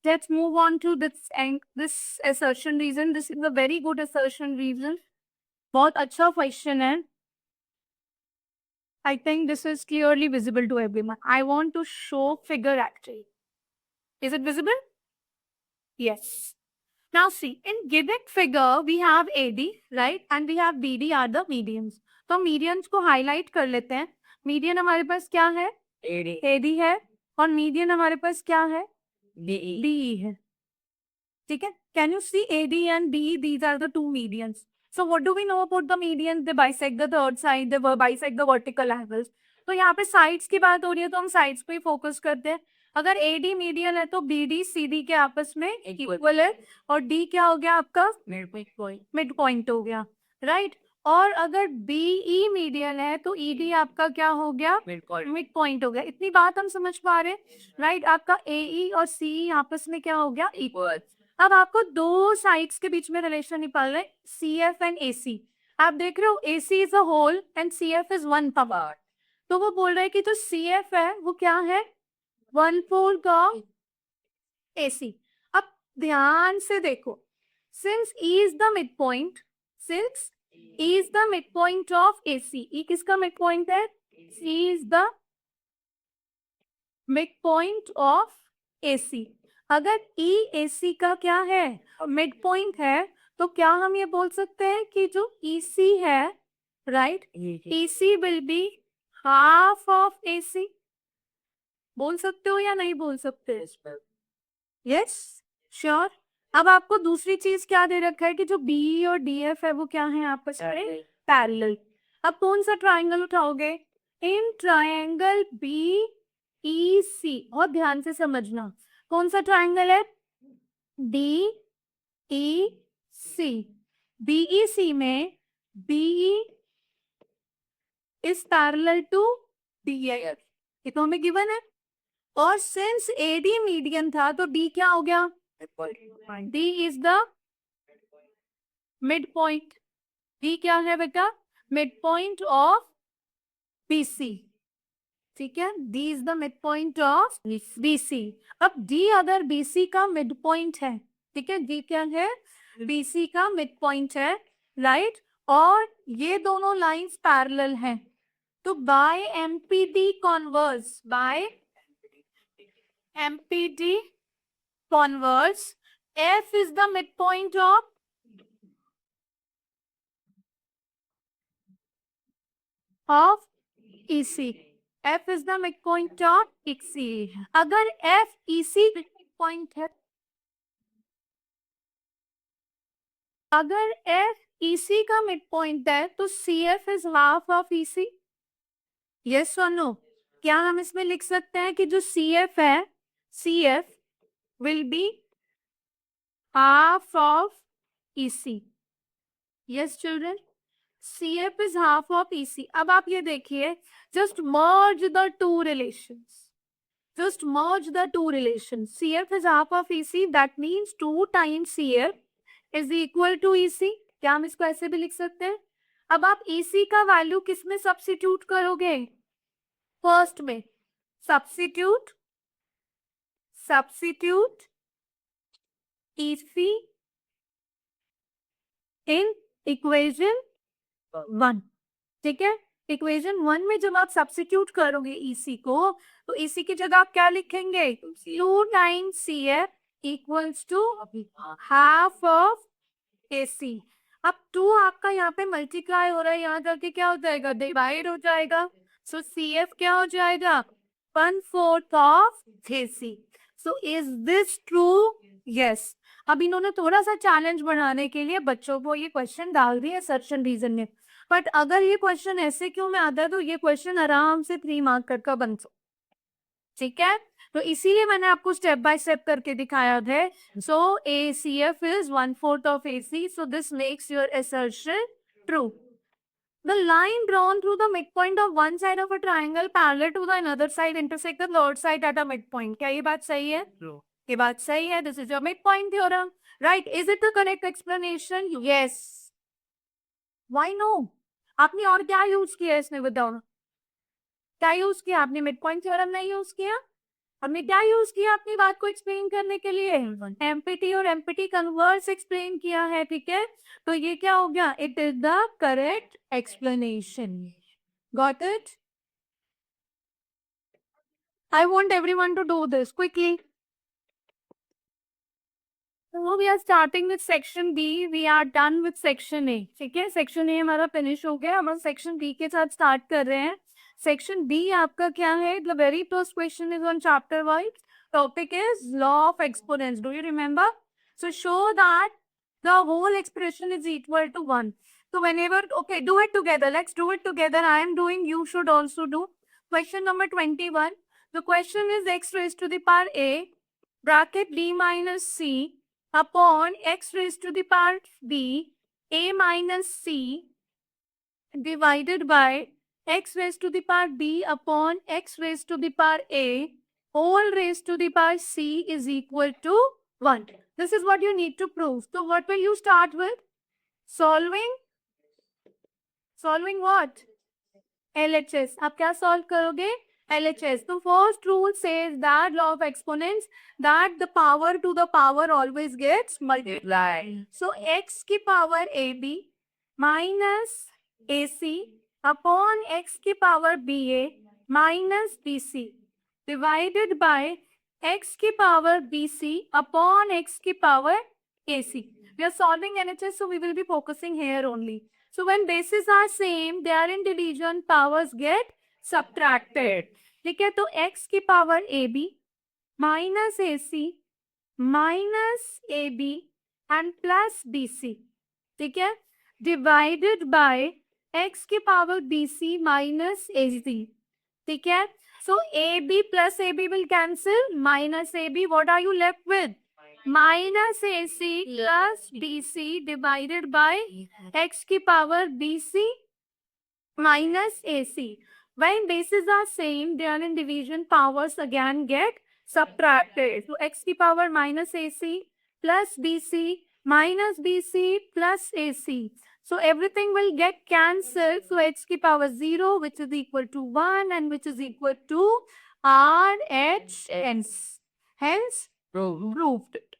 [SPEAKER 1] let's move on to this assertion reason. This is a very good assertion reason. बहुत अच्छा question है. I think this is clearly visible to everyone. I want to show figure actually. Is it visible? Yes. Now see, in given figure, we have AD, right? And we have BD are the medians. तो medians को highlight कर लेते हैं. Median हमारे पास क्या है? AD है. और median हमारे पास क्या है? DE है. ठीक है? Can you see AD and DE? These are the two medians. So what do we know about the medians? They bisect the third side. They bisect the vertical angles. तो यहाँ पे sides की बात हो रही है तो हम sides पे ही focus करते हैं. अगर AD median है तो BD CD के आपस में equal है और D क्या हो गया आपका? Mid point हो गया, right? और अगर BE median है तो ED आपका क्या हो गया? Mid point हो गया. इतनी बात हम समझ पा रहे हैं, right? आपका AE और CE आपस में क्या हो गया? Equal. अब आपको दो साइड्स के बीच में रिलेशन निकालना है, CF एंड AC. आप देख रहे हो AC is a whole and CF is one part. तो वो बोल रहा है कि जो CF है वो क्या है, 1/4 ऑफ AC। अब ध्यान से देखो, since E is the mid point, since E is the mid point of AC, E किसका मिड पॉइंट है, C is the mid point of AC। अगर E AC का क्या है, मिड पॉइंट है, तो क्या हम ये बोल सकते हैं कि जो EC है, right, EC will be half of AC। बोल सकते हो या नहीं बोल सकते? Yes, sure. अब आपको दूसरी चीज क्या दे रखा है कि जो BE और DF है वो क्या है आपस में, पैरेलल। अब कौन सा ट्राइंगल उठाओगे, इन ट्राइंगल BEC, और ध्यान से समझना कौन सा ट्राइंगल है, DEC। BEC में BE is parallel to DF, ये तो हमें गिवन है। और सिंस AD मीडियन था तो D क्या हो गया, D is the mid point. D क्या है बेटा, मिड पॉइंट ऑफ BC, ठीक है, D is the mid point of BC। अब D अगर BC का मिड पॉइंट है, ठीक है, D क्या है, BC का मिड पॉइंट है, राइट, और ये दोनों लाइंस पैरेलल हैं, तो by MPD converse, by MPD converse, F is the midpoint of EC. F is the midpoint of EC. अगर F EC midpoint है, अगर F EC का midpoint है तो CF is half of EC. Yes or no? क्या हम इसमें लिख सकते हैं कि जो CF है, CF will be half of EC. Yes children, CF is half of EC. अब आप ये देखिए, just merge the two relations. Just merge the two relations. CF is half of EC. That means 2 times CF is equal to EC. क्या हम इसको ऐसे भी लिख सकते हैं? अब आप EC का वैल्यू किस में सब्स्टिट्यूट करोगे? फर्स्ट में सब्स्टिट्यूट EC इन इक्वेशन 1, ठीक है। इक्वेशन 1 में जब आप सब्स्टिट्यूट करोगे EC को, तो EC की जगह आप क्या लिखेंगे, 2 times CF equals to half of AC। अब 2 आपका यहाँ पे मल्टीप्लाई हो रहा है, यहाँ जाके क्या हो जाएगा, डिवाइड हो जाएगा, सो CF क्या हो जाएगा, 1/4 of AC। So is this true? Yes. अब इन्होंने थोड़ा सा चैलेंज बनाने के लिए बच्चों को ये क्वेश्चन डाल दिया सर्चन रीजन ने, बट अगर ये क्वेश्चन ऐसे क्यों में आता है तो ये क्वेश्चन आराम से 3 मार्क का बन सकता, ठीक है। तो इसीलिए मैंने आपको स्टेप बाय स्टेप करके दिखाया है। सो ACF is 1/4 of AC, so this makes your assertion true. The line drawn through the midpoint of one side of a triangle parallel to the another side intersect the third side at a midpoint. क्या ये बात सही है? ये बात सही है। This is your midpoint theorem, right? Is it the correct explanation? Yes. Why no? आपने और क्या यूज किया इसमें बताओ? क्या यूज किया आपने? मिडपॉइंट थ्योरम नहीं यूज किया? हमने क्या यूज किया अपनी बात को एक्सप्लेन करने के लिए? MPT और MPT कन्वर्स एक्सप्लेन किया है, ठीक है। तो ये क्या हो गया? It is the correct explanation. Got it? I want everyone to do this quickly. So we are starting with section B. We are done with section A. ठीक है, section A हमारा finish हो गया, हम section B के साथ start कर रहे हैं। Section B आपका क्या है? The very first question is on chapter wise. Topic is law of exponents. Do you remember? So show that the whole expression is equal to 1. So whenever, okay, do it together. Let's do it together. I am doing, you should also do. Question number 21. The question is x raised to the power A bracket B minus C upon x raised to the power B A minus C divided by x raised to the power B upon x raised to the power A whole raised to the power C is equal to 1. This is what you need to prove. So what will you start with? Solving what? LHS. आप क्या solve करोगे? LHS. तो first rule says that law of exponents that the power to the power always gets multiplied. So x की power AB minus AC upon x की power BA minus BC divided by x की power BC upon x की power AC. We are solving LHS, so we will be focusing here only. So when bases are same, they are in division, powers get subtracted. ठीक है, तो x की power AB minus AC minus AB and plus BC, ठीक है, divided by x की power BC minus AC, ठीक है. So AB plus AB will cancel, minus AB, what are you left with? Minus AC plus BC divided by x की power BC minus AC. When bases are same, they are in division, powers again get subtracted. So x की power minus AC plus BC minus BC plus AC. So everything will get cancelled. So x की power 0, which is equal to 1 and which is equal to RHS. Hence, proved it.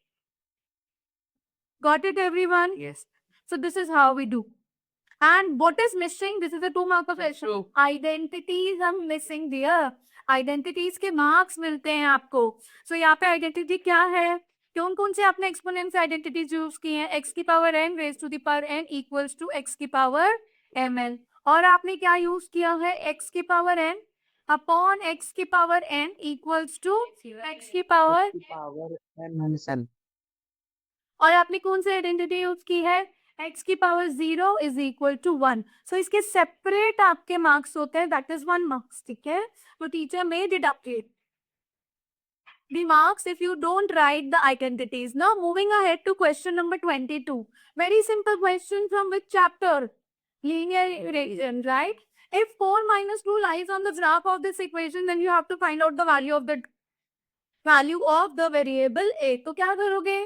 [SPEAKER 1] Got it, everyone?
[SPEAKER 2] Yes.
[SPEAKER 1] So this is how we do. And what is missing? This is a 2 mark of question. Identities are missing there. Identities के marks मिलते हैं आपको. So यहाँ पे identity क्या है? कौन कौन से आपने exponents identities यूज की हैं? x की power n raised to the power n equals to x की power mn. और आपने क्या यूज किया है? x की power n upon x की power n equals to x की power.
[SPEAKER 2] Power n minus n.
[SPEAKER 1] और आपने कौन सी आइडेंटिटी यूज की है? x की पावर 0 इज इक्वल टू 1. सो इसके सेपरेट आपके मार्क्स होते हैं, दैट इज 1 मार्क्स, ठीक है. तो teacher may deduct the marks if you don't write the identities. Now moving ahead to question number 22. Very simple question from which chapter? Linear equation, right? If 4 minus 2 lies on the graph of this equation, then you have to find out the value of the variable a. तो क्या करोगे?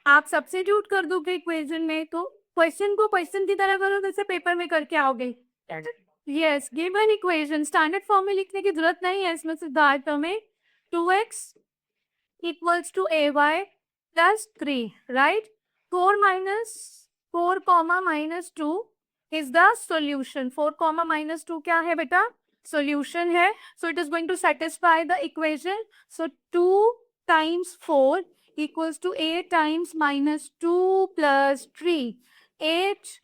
[SPEAKER 1] आप substitute कर दोगे equation में, तो question को question की तरह करो, जैसे पेपर में करके आओगे. Yes, given equation standard form में लिखने की जरूरत नहीं है, इसमें सिद्धार्थ में 2x equals to ay plus 3, right. 4 minus 4 comma minus 2 is the solution. 4 comma minus 2 क्या है बेटा? Solution है. So it is going to satisfy the equation. So 2 times 4 equals to 8 times minus 2 plus 3. 8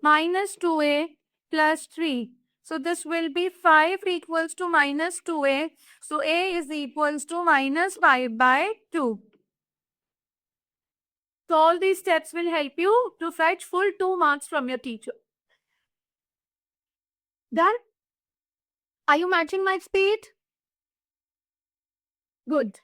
[SPEAKER 1] minus 2a plus 3. So this will be 5 equals to minus 2a. So a is equals to minus 5 by 2. So all these steps will help you to fetch full 2 marks from your teacher. Done? Are you matching my speed? Good.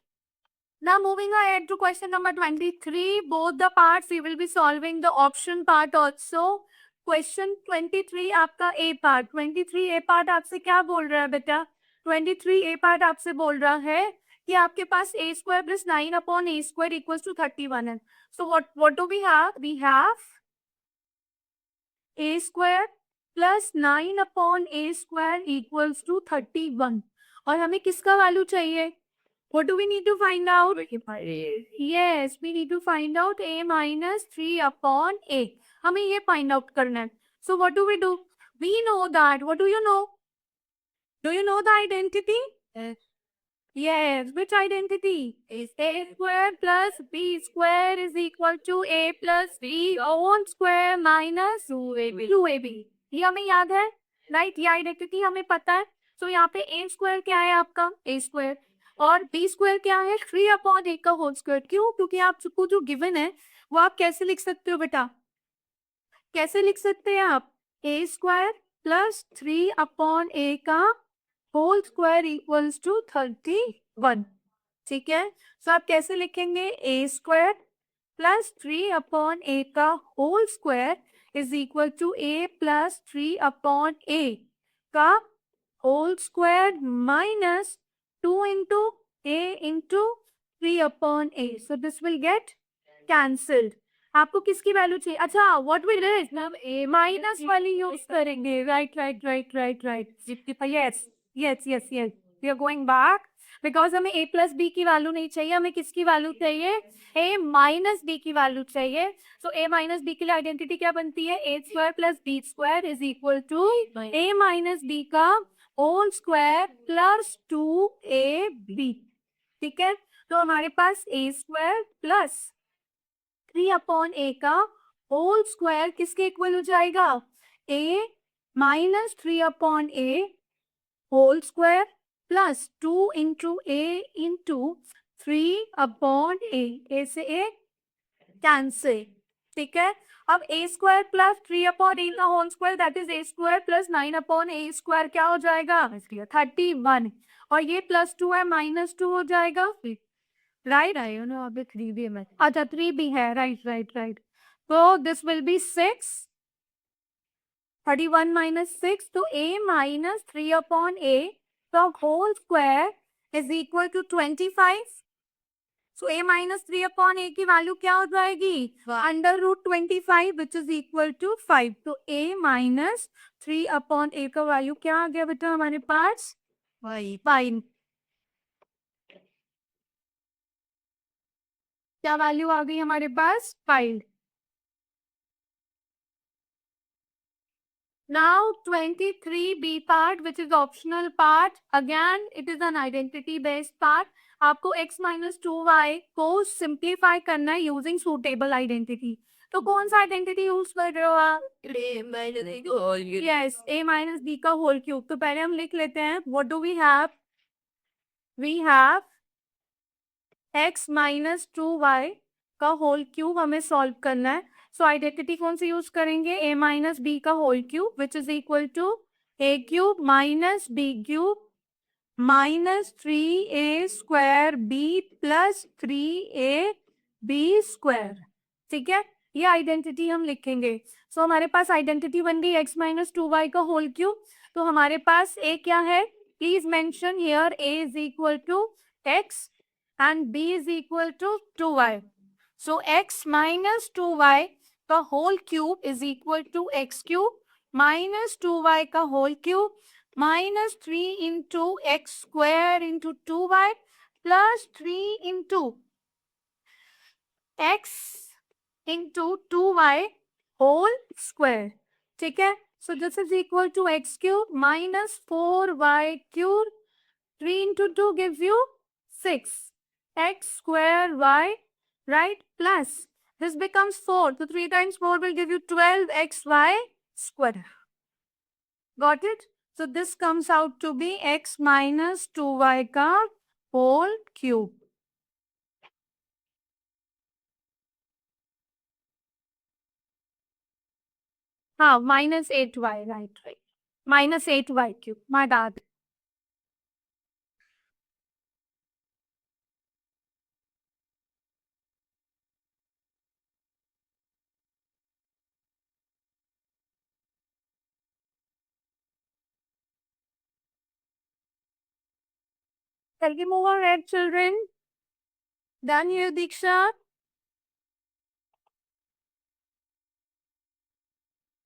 [SPEAKER 1] Now moving ahead to question number 23. Both the parts we will be solving the option part also. Question 23 आपका A part. 23 A part आपसे क्या बोल रहा है बेटा? 23 A part आपसे बोल रहा है कि आपके पास a square plus 9 upon a square equals to 31 है. So what do we have? We have a square plus 9 upon a square equals to 31. और हमें किसका वैल्यू चाहिए? What do we need to find out? Yes, we need to find out a minus 3 upon a. हमें ये find out करना है. So what do? We know that. What do you know? Do you know the identity? Yes. Which identity? Is a square plus b square is equal to a plus b whole square minus 2ab. 2ab. ये हमें याद है, right? ये identity हमें पता है. So यहाँ पे a square क्या है आपका? a square. और b स्क्वायर क्या है? 3 अपॉन ए का होल स्क्वायर. क्यों? क्योंकि आपको जो गिवन है वो आप कैसे लिख सकते हो बेटा? कैसे लिख सकते हैं आप? ए स्क्वायर प्लस 3 अपॉन ए का होल स्क्वायर इक्वल्स टू 31. ठीक है. सो आप कैसे लिखेंगे? A square plus 3 upon A का whole square is equal to A plus 3 upon A का whole square minus 2 into a into 3 upon a. So this will get cancelled. आपको किसकी value चाहिए? अच्छा, व्हाट विल इज हम A minus वाली use करेंगे. Right right right right right. Yes yes yes yes. We are going back because हमें A plus B की value नहीं चाहिए, हमें किसकी वैल्यू चाहिए? ए माइनस बी की वैल्यू चाहिए. सो ए माइनस बी के लिए आइडेंटिटी क्या बनती है? A square plus B square is equal to A minus B का होल स्क्वायर प्लस 2ab. ठीक है, तो हमारे पास ए स्क्वायर प्लस 3/a का होल स्क्वायर किसके इक्वल हो जाएगा? a minus 3/a whole square plus 2 into A into 3/a. A से ए कैंसिल. ठीक है, अब a स्क्वायर प्लस 3/a का whole square that is a square plus 9/a square क्या हो जाएगा? 31. और ये प्लस 2 है, -2 हो जाएगा. राइट, आई यू नो अभी 3 भी है. अच्छा 3 भी है. Right right right. तो दिस विल बी 6. 31 माइनस 6, तो a माइनस 3/a का whole square is equal to 25. So a minus 3/a की वैल्यू क्या हो जाएगी? √25 विच इज इक्वल टू 5. तो a माइनस 3/a का वैल्यू क्या आ गया बेटा हमारे पास? 5. क्या वैल्यू आ गई हमारे पास? 5. Now 23b part which is optional part. Again it is an identity based part. आपको x minus 2y को simplify करना है using suitable identity. तो कौन सा identity यूज कर रहे हो आप? Yes, a minus b का whole cube. तो पहले हम लिख लेते हैं. What do we have? We have x minus 2y का होल क्यूब हमें सॉल्व करना है. सो आइडेंटिटी कौन सी यूज करेंगे? a माइनस बी का whole cube which is equal to a cube minus B cube minus 3a square B plus 3ab square. ठीक है, ये आइडेंटिटी हम लिखेंगे. सो हमारे पास आइडेंटिटी बन गई x माइनस 2y का होल क्यूब. तो हमारे पास a क्या है? Please mention here a is equal to x and b is equal to 2y. So x minus 2y का whole cube is equal to x cube minus 2y का whole cube minus 3 into x square into 2y plus 3 into x into 2y whole square. ठीक है, so this is equal to x cube minus 4y cube. 3 into 2 gives you 6. X square y, right, plus this becomes 4. So 3 times 4 will give you 12xy square. Got it? So this comes out to be x minus 2y का whole cube. हाँ, minus 8y, right, right. Minus 8y cube, my bad. Shall we move ahead, children? Done here, Diksha?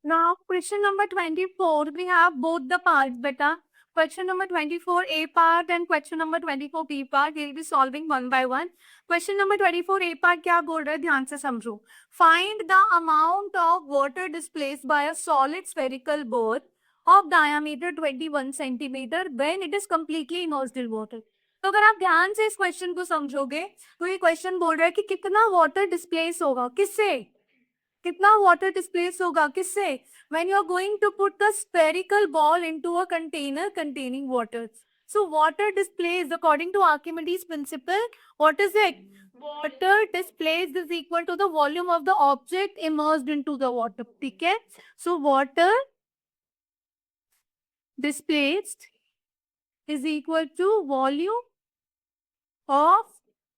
[SPEAKER 1] Now, question number 24, we have both the parts, beta. Question number 24, A part and question number 24, B part. We'll be solving one by one. Question number 24, A part क्या बोल रहा है? ध्यान से समझो. Find the amount of water displaced by a solid spherical ball of diameter 21 centimeter when it is completely immersed in water. तो अगर आप ध्यान से इस क्वेश्चन को समझोगे तो ये क्वेश्चन बोल रहा है कि कितना वाटर डिस्प्लेस होगा, किससे? कितना वाटर डिस्प्लेस होगा, किससे? when you are going to put the spherical ball into a container containing water. So water displaced according to Archimedes principle, what is it? Water displaced is equal to the volume of the object immersed into the water. ठीक है, so water displaced is equal to volume of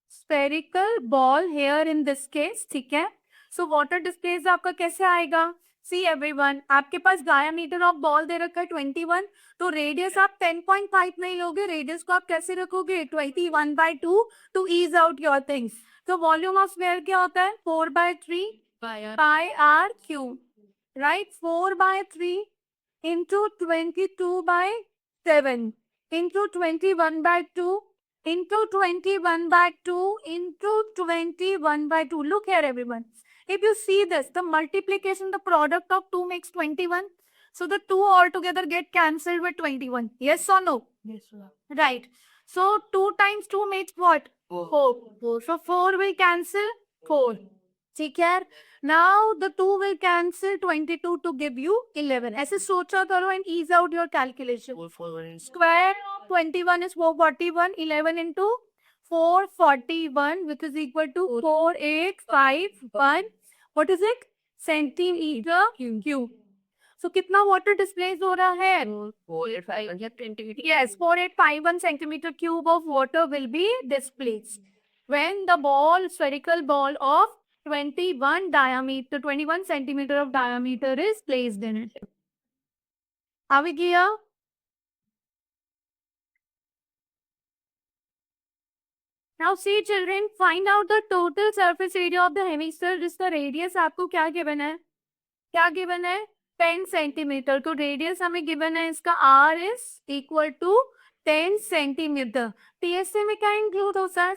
[SPEAKER 1] spherical ball here in this case. ठीक है, so water displaced आपका कैसे आएगा? See everyone, आपके पास diameter of ball दे रखा है 21, तो रेडियस आप 10.5 नहीं लोगे, रेडियस को आप कैसे रखोगे? 21/2 to ease out your things. तो वॉल्यूम ऑफ स्फीयर क्या होता है? 4/3. pi r cube, right? 4 by 3 into 22 by 7 into 21 by 2 into 21 by 2 into 21 by 2. Look here, everyone. If you see this, the multiplication, the product of 2 makes 21. So the 2 altogether get cancelled with 21. Yes or no?
[SPEAKER 2] Yes, sir.
[SPEAKER 1] Right. So 2 times 2 makes what? 4. So 4 will cancel 4. ठीक है. Now the 2 will cancel 22 to give you 11. ऐसे सोचा करो and ease out your calculation. Square of 21 is 441. 11 into 441, which is equal to 4851. What is it? Centimeter cube. So कितना water displaced हो रहा है? 485. Yes, 4851 centimeter cube of water will be displaced when the spherical ball of 21 centimeter of diameter is placed in it. Are we clear? Now see children, find out the total surface area of the hemisphere. जिसका radius आपको क्या given है? क्या given है? 10 centimeter. तो radius हमें given है, इसका r is equal to 10 centimeter. TSA में क्या include होता है?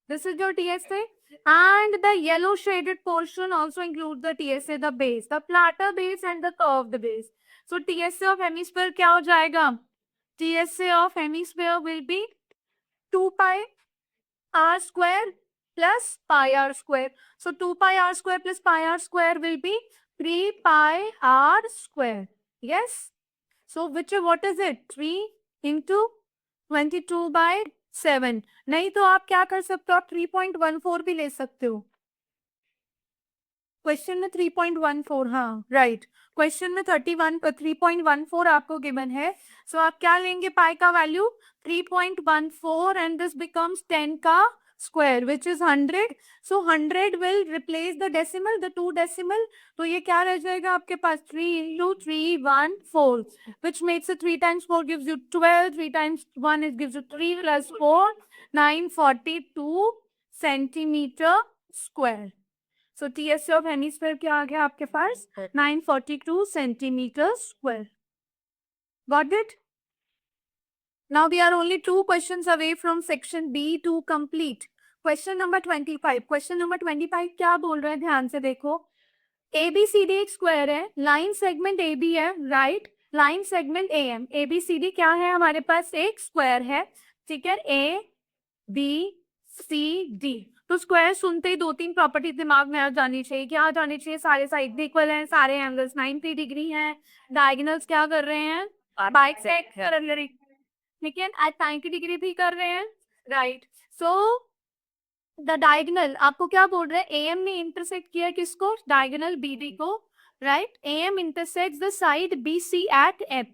[SPEAKER 1] This is your TSA, and the yellow shaded portion also includes the TSA, the base, the flatter base and the curved base. So TSA of hemisphere क्या हो जाएगा? TSA of hemisphere will be 2 pi r square plus pi r square. So 2 pi r square plus pi r square will be 3 pi r square. Yes. So what is it? 3 into 22 by 7. नहीं तो आप क्या कर सकते हो? आप 3.14 भी ले सकते हो. क्वेश्चन में 3.14, हाँ राइट. क्वेश्चन में 3.14 आपको गिवन है. सो आप क्या लेंगे? पाई का वैल्यू 3.14 एंड दिस बिकम्स 10 का square which is 100. So 100 will replace the decimal, the 2 decimal. तो ये क्या रह जाएगा आपके पास? 3 into 314, which makes it 3 times 4 gives you 12, 3 times 1 it gives you 3 plus 4, 942 centimeter square. So TSA of hemisphere क्या आ गया आपके पास? 942 centimeters square. Got it? Now we are only 2 questions away from section B to complete. Question number 25. Question number 25 क्या बोल रहे हैं? ध्यान से देखो. ABCD एक स्क्वायर है, लाइन सेगमेंट AB है, right, line segment AM. ABCD क्या है? हमारे पास एक स्क्वायर है, ठीक है, ABCD. तो स्क्वायर सुनते ही 2-3 प्रॉपर्टी दिमाग में आ जानी चाहिए. क्या आ जानी चाहिए? सारे साइड इक्वल हैं, सारे एंगल्स 90 डिग्री हैं, डायगोनल्स क्या कर रहे हैं? बाइसेक्ट कर रहे हैं, ठीक है, 90 डिग्री भी कर रहे हैं, राइट. सो द डायगोनल आपको क्या बोल रहे हैं? AM ने इंटरसेक्ट किया किसको? डायगोनल BD को, right. AM intersects the side BC at M.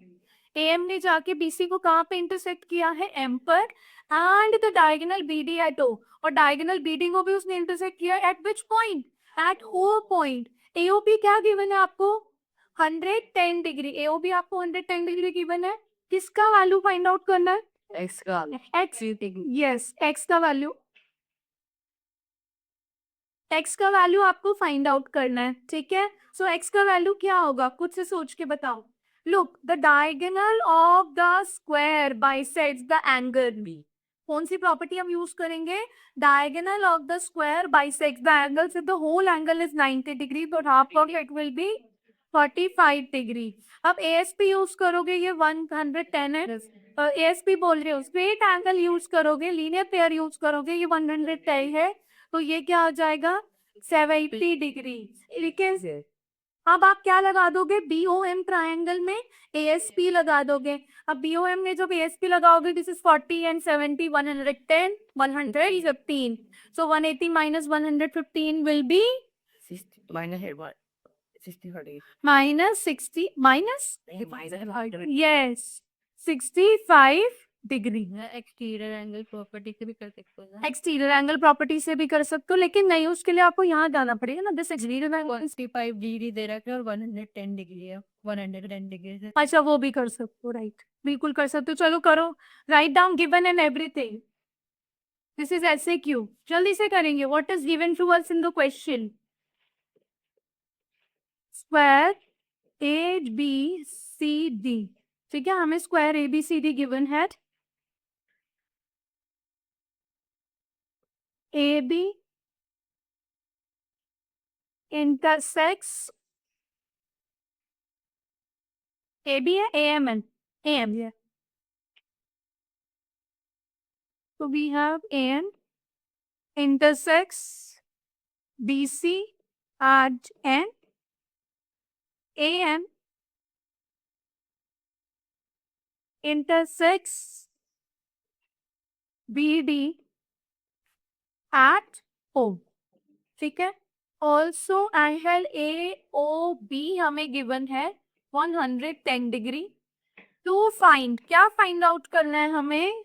[SPEAKER 1] AM ने जाके BC को कहाँ पे इंटरसेक्ट किया है? M पर. And the diagonal BD at O, और डायगोनल BD को भी उसने इंटरसेक्ट किया at which point? At O point. AOP क्या गिवन है आपको? 110 डिग्री. AOP आपको 110 डिग्री गिवन है. किसका वैल्यू फाइंड आउट करना है?
[SPEAKER 2] X का.
[SPEAKER 1] X. यस, X का वैल्यू, x का वैल्यू आपको फाइंड आउट करना है, ठीक है. सो x का वैल्यू क्या होगा? कुछ से सोच के बताओ. Look, the diagonal of the square bisects the angle B. कौन सी प्रॉपर्टी हम यूज करेंगे? Diagonal of the square bisects the angle. If the whole angle is 90 degree तो half of it will be 45 degree. अब ASP use करोगे, ये 110 है. ASP बोल रहे हो. स्ट्रेट एंगल यूज करोगे, लीनियर पेयर यूज करोगे, ये 110 है. तो ये क्या हो जाएगा? 70 डिग्री, ठीक है. अब आप क्या लगा दोगे? BOM ट्रायंगल में ASP लगा दोगे. अब BOM में जब ASP लगाओगे, this is 40 and 70, 110, 115. So 180 minus 115 will be
[SPEAKER 2] 60 minus 60.
[SPEAKER 1] minus 60 minus, yes, 65 degree.
[SPEAKER 2] Exterior angle property से भी कर सकते हो.
[SPEAKER 1] एक्सटीरियर एंगल प्रॉपर्टी से भी कर सकते हो, लेकिन नहीं, उसके लिए आपको यहाँ जाना पड़ेगा ना. दिस एक्सटीरियर एंगल
[SPEAKER 2] 65 डिग्री दे रखा है और 110 डिग्री है. 110 डिग्री से.
[SPEAKER 1] अच्छा, वो भी कर सकते हो, राइट, बिल्कुल कर सकते हो. चलो करो, right down given and everything. This is SAQ. जल्दी से करेंगे. What is given to us in the question? Square ABCD. ठीक है, हमें स्क्वायर ABCD गिवन है. AB intersects AB है AMN. AM है. So we have AN intersects BC at N. AM intersects BD at O. ठीक है. Also angle AOB हमें given है 110 डिग्री. टू फाइंड, क्या फाइंड आउट करना है हमें?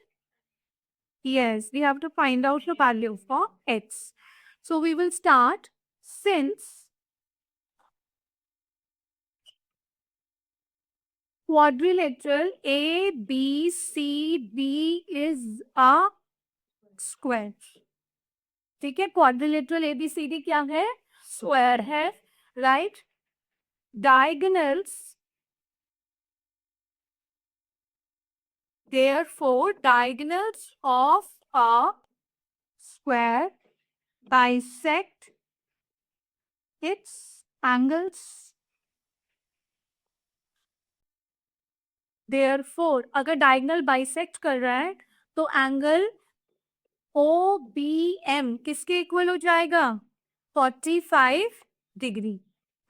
[SPEAKER 1] Yes, we have to find out the value for x. So we will start. Since quadrilateral ABCD is a square. ठीक है, क्वाड्रिलेटरल ABCD क्या है? स्क्वायर है, right? Diagonals, therefore diagonals of a square bisect its angles. Therefore अगर diagonal bisect कर रहा है तो एंगल OBM किसके इक्वल हो जाएगा? 45 डिग्री.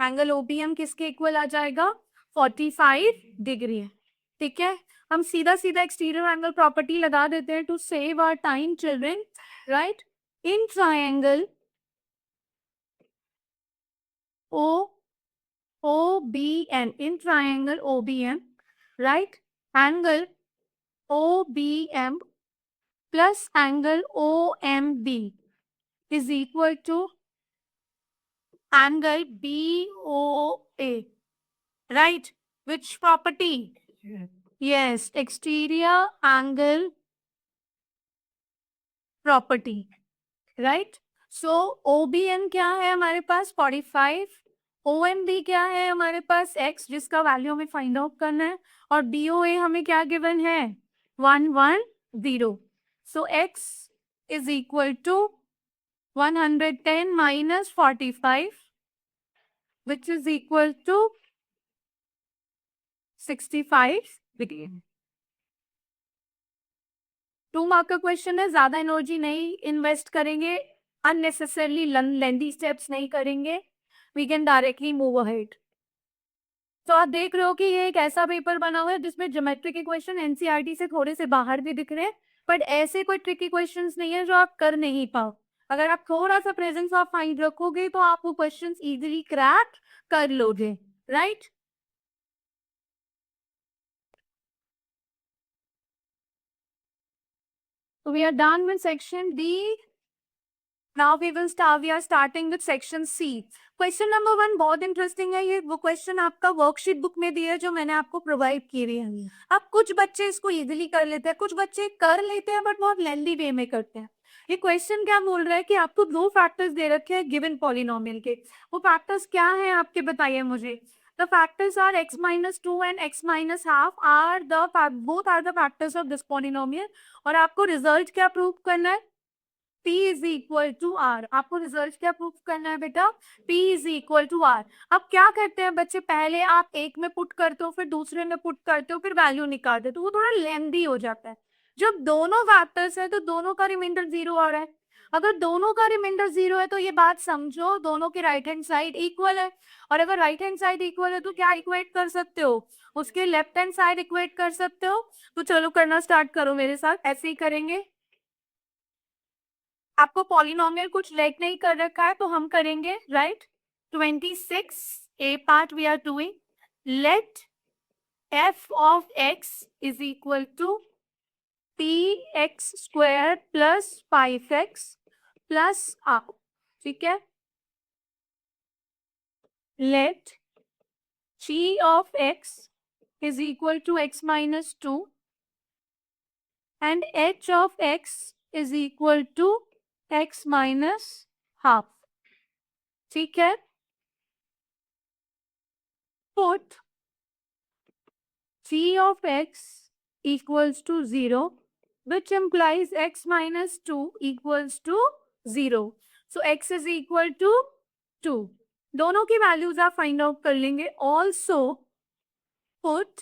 [SPEAKER 1] एंगल OBM किसके इक्वल आ जाएगा? 45 डिग्री. ठीक है, हम सीधा सीधा एक्सटीरियर एंगल प्रॉपर्टी लगा देते हैं to save our time children, right? In triangle OBM, in triangle OBM, right? Angle OBM plus angle OMB is equal to angle BOA, right? Which property? Yes, exterior angle property, right? So OBM क्या है हमारे पास? 45. OMB क्या है हमारे पास? x, जिसका value हमें find out करना है. और BOA हमें क्या गिवन है? 110. So x is equal to 110 minus 45, which is equal to 65 degree. 2 mark का क्वेश्चन है, ज्यादा एनर्जी नहीं इन्वेस्ट करेंगे, अननेसेसरली लेंथी स्टेप्स नहीं करेंगे, we can directly move ahead. तो आप देख रहे हो कि ये एक ऐसा पेपर बना हुआ है जिसमें ज्योमेट्री के क्वेश्चन एनसीईआरटी से थोड़े से बाहर भी दिख रहे हैं, बट ऐसे कोई ट्रिकी क्वेश्चंस नहीं है जो आप कर नहीं पाओ. अगर आप थोड़ा सा प्रेजेंस ऑफ माइंड रखोगे तो आप वो क्वेश्चंस इजीली क्रैक कर लोगे, right? So we are done with section D. Now we are starting with section C. Question number 1 बहुत इंटरेस्टिंग है. ये वो क्वेश्चन आपका वर्कशीट बुक में दिया है जो मैंने आपको प्रोवाइड की हुई है. अब कुछ बच्चे इसको इजीली कर लेते हैं, कुछ बच्चे कर लेते हैं बट बहुत लेंथी वे में करते हैं. ये क्वेश्चन क्या बोल रहा है कि आपको 2 फैक्टर्स दे रखे हैं गिवन पॉलिनोमियल के. वो फैक्टर्स क्या हैं आपके, बताइए मुझे. The factors are x minus 2 and x minus half are both are the factors of this polynomial. और आपको रिजल्ट क्या प्रूव करना है? P is equal to R. आपको रिजल्ट क्या प्रूव करना है बेटा? P is equal to R. अब क्या करते हैं बच्चे, पहले आप एक में पुट करते हो, फिर दूसरे में पुट करते हो, फिर वैल्यू निकालते हो, तो वो थोड़ा लेंदी हो जाता है. जब दोनों फैक्टर्स है तो दोनों का रिमाइंडर 0 आ रहा है. अगर दोनों का रिमाइंडर 0 है तो ये बात समझो दोनों के राइट हैंड साइड इक्वल है. और अगर राइट हैंड साइड इक्वल है तो क्या इक्वेट कर सकते हो? उसके लेफ्ट हैंड साइड इक्वेट कर सकते हो. तो चलो करना स्टार्ट करो मेरे साथ. ऐसे ही करेंगे. आपको पॉलिनोमियल कुछ लेट नहीं कर रखा है तो हम करेंगे, right? 26 A part we are doing. Let f of x is equal to px square plus 5x plus r. ठीक है. Let g of x is equal to x minus 2 and h of x is equal to x minus half. ठीक है? Put g of x equals to 0, which implies x minus 2 equals to 0. So x is equal to 2. दोनों की values आप find out कर लेंगे. Also put,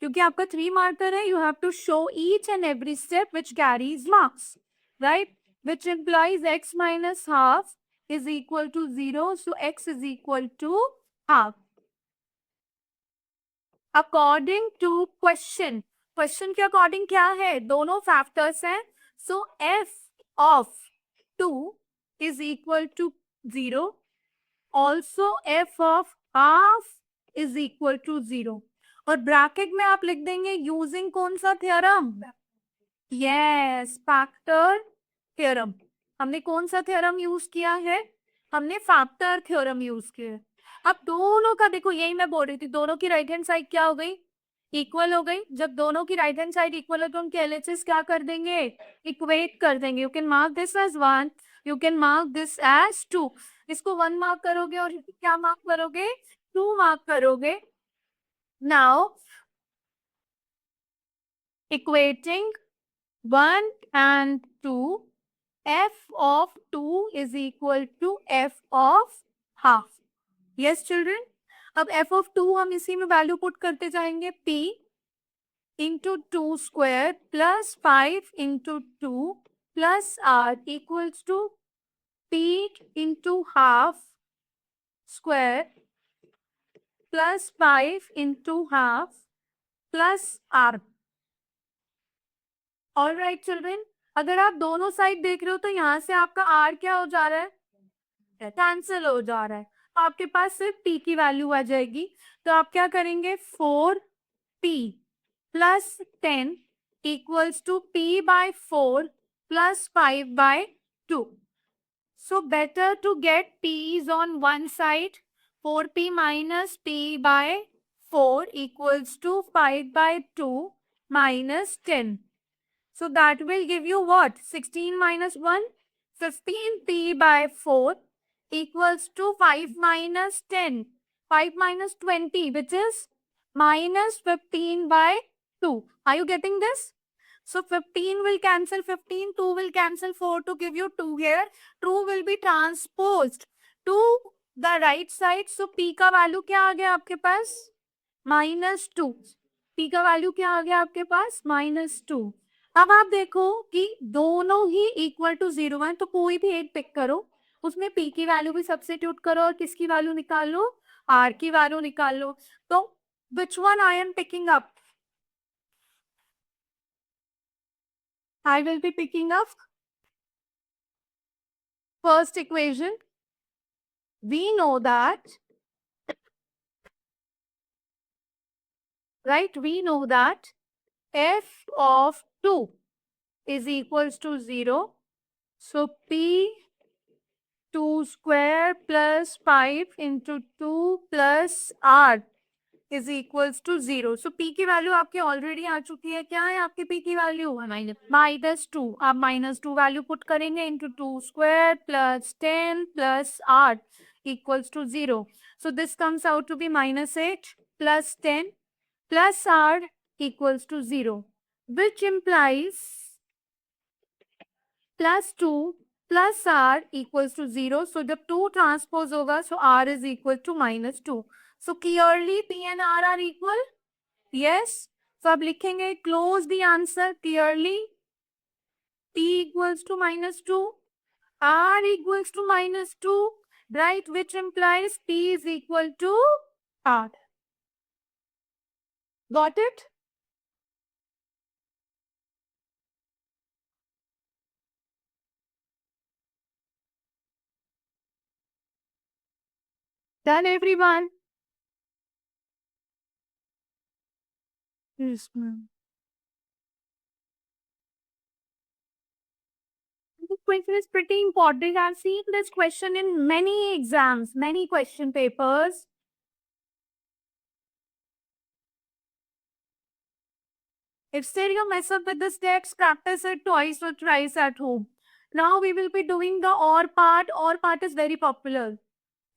[SPEAKER 1] क्योंकि आपका 3 marker है, you have to show each and every step which carries marks, right? Which implies x minus half is equal to 0. So x is equal to half. According to question, question के according क्या है? दोनों factors हैं. So F of 2 is equal to 0. Also F of half is equal to 0. और bracket में आप लिख देंगे यूजिंग कौन सा थ्योरम? Yes, factor theorem. हमने कौन सा थ्योरम यूज किया है? हमने फैक्टर थ्योरम यूज किया है. अब दोनों का देखो, यही मैं बोल रही थी, दोनों की राइट हैंड साइड क्या हो गई? इक्वल हो गई. जब दोनों की राइट हैंड साइड इक्वल हो तो उनके एलएचएस क्या कर देंगे? इक्वेट कर देंगे. You can mark this as 1, you can mark this as 2. इसको 1 मार्क करोगे और क्या मार्क करोगे? 2 मार्क करोगे. Now equating 1 and 2, f of 2 is equal to f of half. Yes children? अब f of 2 हम इसी में वैल्यू पुट करते जाएंगे. p into 2 square plus 5 into 2 plus r equals to p into half square plus 5 into half plus r. All right children, अगर आप दोनों side देख रहे हो तो यहाँ से आपका r क्या हो जा रहा है? कैंसिल हो जा रहा है. तो आपके पास सिर्फ p की वैल्यू आ जाएगी. तो आप क्या करेंगे? 4p plus 10 equals to p by 4 plus 5 by 2. So better to get p's on one side. 4p minus p by 4 equals to 5 by 2 minus 10. So that will give you what? 16 minus 1? 15p by 4 equals to 5 minus 10. 5 minus 20, which is minus 15 by 2. Are you getting this? So 15 will cancel 15, 2 will cancel 4 to give you 2 here. 2 will be transposed to the right side. So p का value क्या आ गया आपके पास? -2. p का value क्या आ गया आपके पास? -2. अब आप देखो कि दोनों ही इक्वल टू 0 है, तो कोई भी एक पिक करो, उसमें p की वैल्यू भी सब्स्टिट्यूट करो और किसकी वैल्यू निकाल लो? r की वैल्यू निकाल लो. तो which one I am picking up? I will be picking up first equation. We know that, right? We know that f of 2 is equals to 0. So p 2 square plus 5 into 2 plus r is equals to 0. So p की value आपकी already आ चुकी है. क्या है आपकी p की value? -2. आप -2 value put करेंगे into 2 square plus 10 plus r equals to 0. So this comes out to be -8 plus 10 plus r equals to 0, which implies plus 2 plus r equals to 0. So जब 2 transpose होगा, so r is equal to -2. So clearly p and r are equal. Yes. So अब लिखेंगे close the answer clearly. p equals to -2, r equals to -2, right? Which implies p is equal to r. Got it? Done everyone? Yes, ma'am. This question is pretty important. I've seen this question in many exams, many question papers. If still you mess up with the steps, practice it twice or thrice at home. Now we will be doing the or part. Or part is very popular.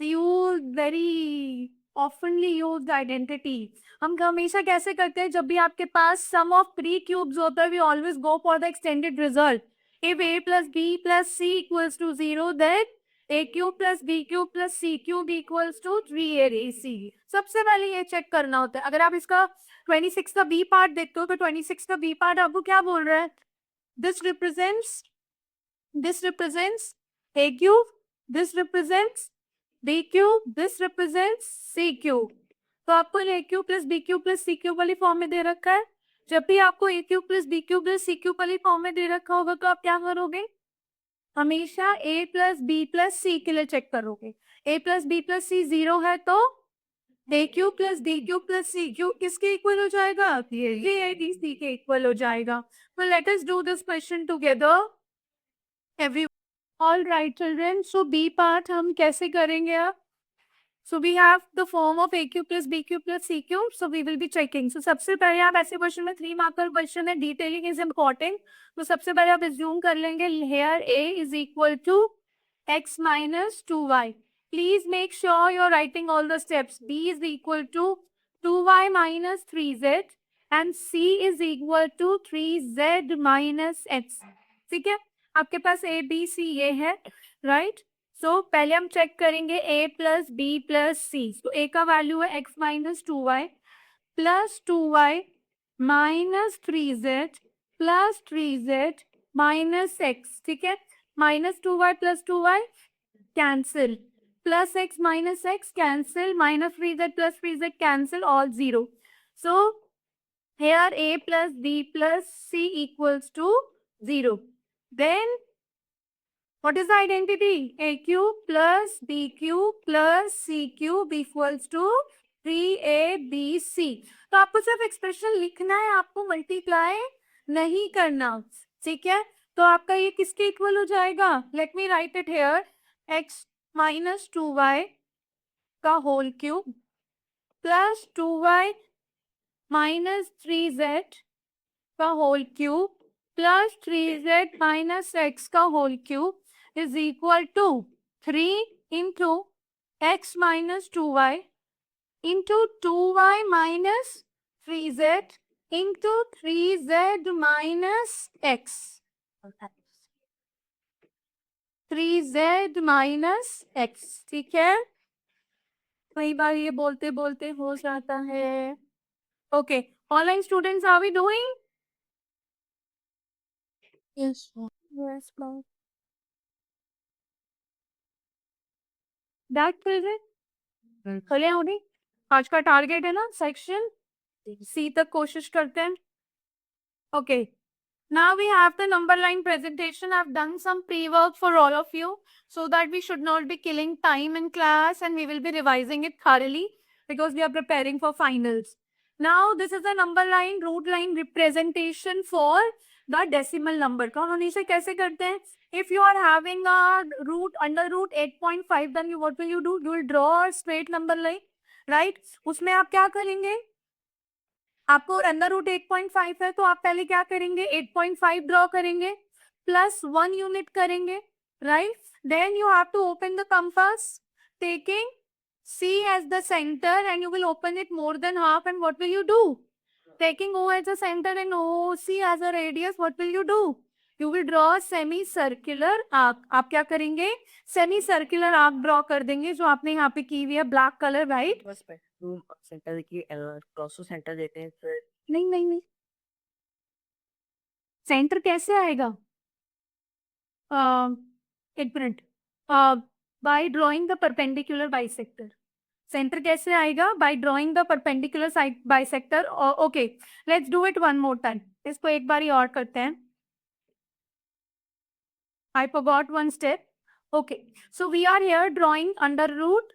[SPEAKER 1] Used very oftenly used identity. हम हमेशा कैसे करते हैं, जब भी आपके पास sum of three cubes होता है, we always go for the extended result. If a plus b plus c equals to 0, then a cube plus b cube plus c cube equals to 3ac. सबसे पहले ये check करना होता है. अगर आप इसका 26 का b पार्ट देखते हो तो 26 का b पार्ट आपको क्या बोल रहा है? This represents a cube, this represents b cube, this represents c cube. तो आपको a cube plus b cube plus c cube वाली फॉर्म में दे रखा है. जब भी आपको a cube plus b cube plus c cube वाली फॉर्म में दे रखा होगा तो आप क्या करोगे? हमेशा a plus b plus c के लिए चेक करोगे. a plus b plus c 0 है तो a cube plus d cube plus c cube किसके इक्वल हो जाएगा? ये a d c के इक्वल हो जाएगा. So let us do this question together. Every all right children, so b part हम कैसे करेंगे अब? So we have the form of a cube plus b cube plus c cube. So we will be checking. So सबसे पहले आप ऐसे question में 3 marker question है, डिटेलिंग इज इम्पोर्टेंट. तो सबसे पहले आप एज्यूम कर लेंगे here a is equal to x minus 2y. Please make sure you're writing all the steps. b is equal to 2y minus 3z and c is equal to 3z minus x. ठीक है, आपके पास a b c ये है, right? सो पहले हम check करेंगे a plus B plus सी. तो a का वैल्यू है x minus 2y plus 2y minus 3z plus 3z minus x. ठीक है, minus 2y plus 2y cancel, plus x minus x cancel, minus 3z plus 3z cancel, all 0. So here a plus b plus c equals to 0. Then what is the identity? A cube plus b cube plus c cube equals to 3abc. तो आपको सिर्फ expression लिखना है, आपको multiply नहीं करना. ठीक है, तो आपका ये किसके इक्वल हो जाएगा? Let me write it here. x minus 2y का whole cube plus 2y minus 3z का whole cube plus 3z minus x का whole cube is equal to 3 into x minus 2y into 2y minus 3z into 3z minus x. 3z minus x. ठीक है, कई बार ये बोलते बोलते हो जाता है. Okay, online students, are we doing?
[SPEAKER 2] Yes.
[SPEAKER 1] Yes, ma'am. That present चले होनी. आज का टारगेट है ना सेक्शन सी तक कोशिश करते हैं. Okay, now we have the number line presentation. I've done some pre-work for all of you so that we should not be killing time in class and we will be revising it thoroughly because we are preparing for finals. Now this is the number line root line representation for the decimal number. का हम इसे कैसे करते हैं? If you are having a root under root 8.5, then you what will you do? You will draw a straight number line, right? उसमें आप क्या करेंगे? आपको अंडर रूट 8.5 है तो आप पहले क्या करेंगे? 8.5 ड्रॉ करेंगे प्लस 1 यूनिट करेंगे, right? Then you have to open the compass taking C as the center and you will open it more than half and what will you do? Taking O as a center and OC as a radius, what will you do? You will draw a semi-circular arc. आप क्या करेंगे? Semi-circular arc draw कर देंगे जो आपने यहाँ पे की हुई है ब्लैक कलर, राइट?
[SPEAKER 2] बस सेंटर की क्रॉस टू सेंटर देते हैं फिर.
[SPEAKER 1] नहीं नहीं नहीं, सेंटर कैसे आएगा? एक minute, bye drawing the perpendicular bisector. Centre कैसे आएगा? Bye drawing the perpendicular side bisector. Okay, let's do it one more time. इसको एक बार और करते हैं. I forgot one step. Okay, so we are here drawing under root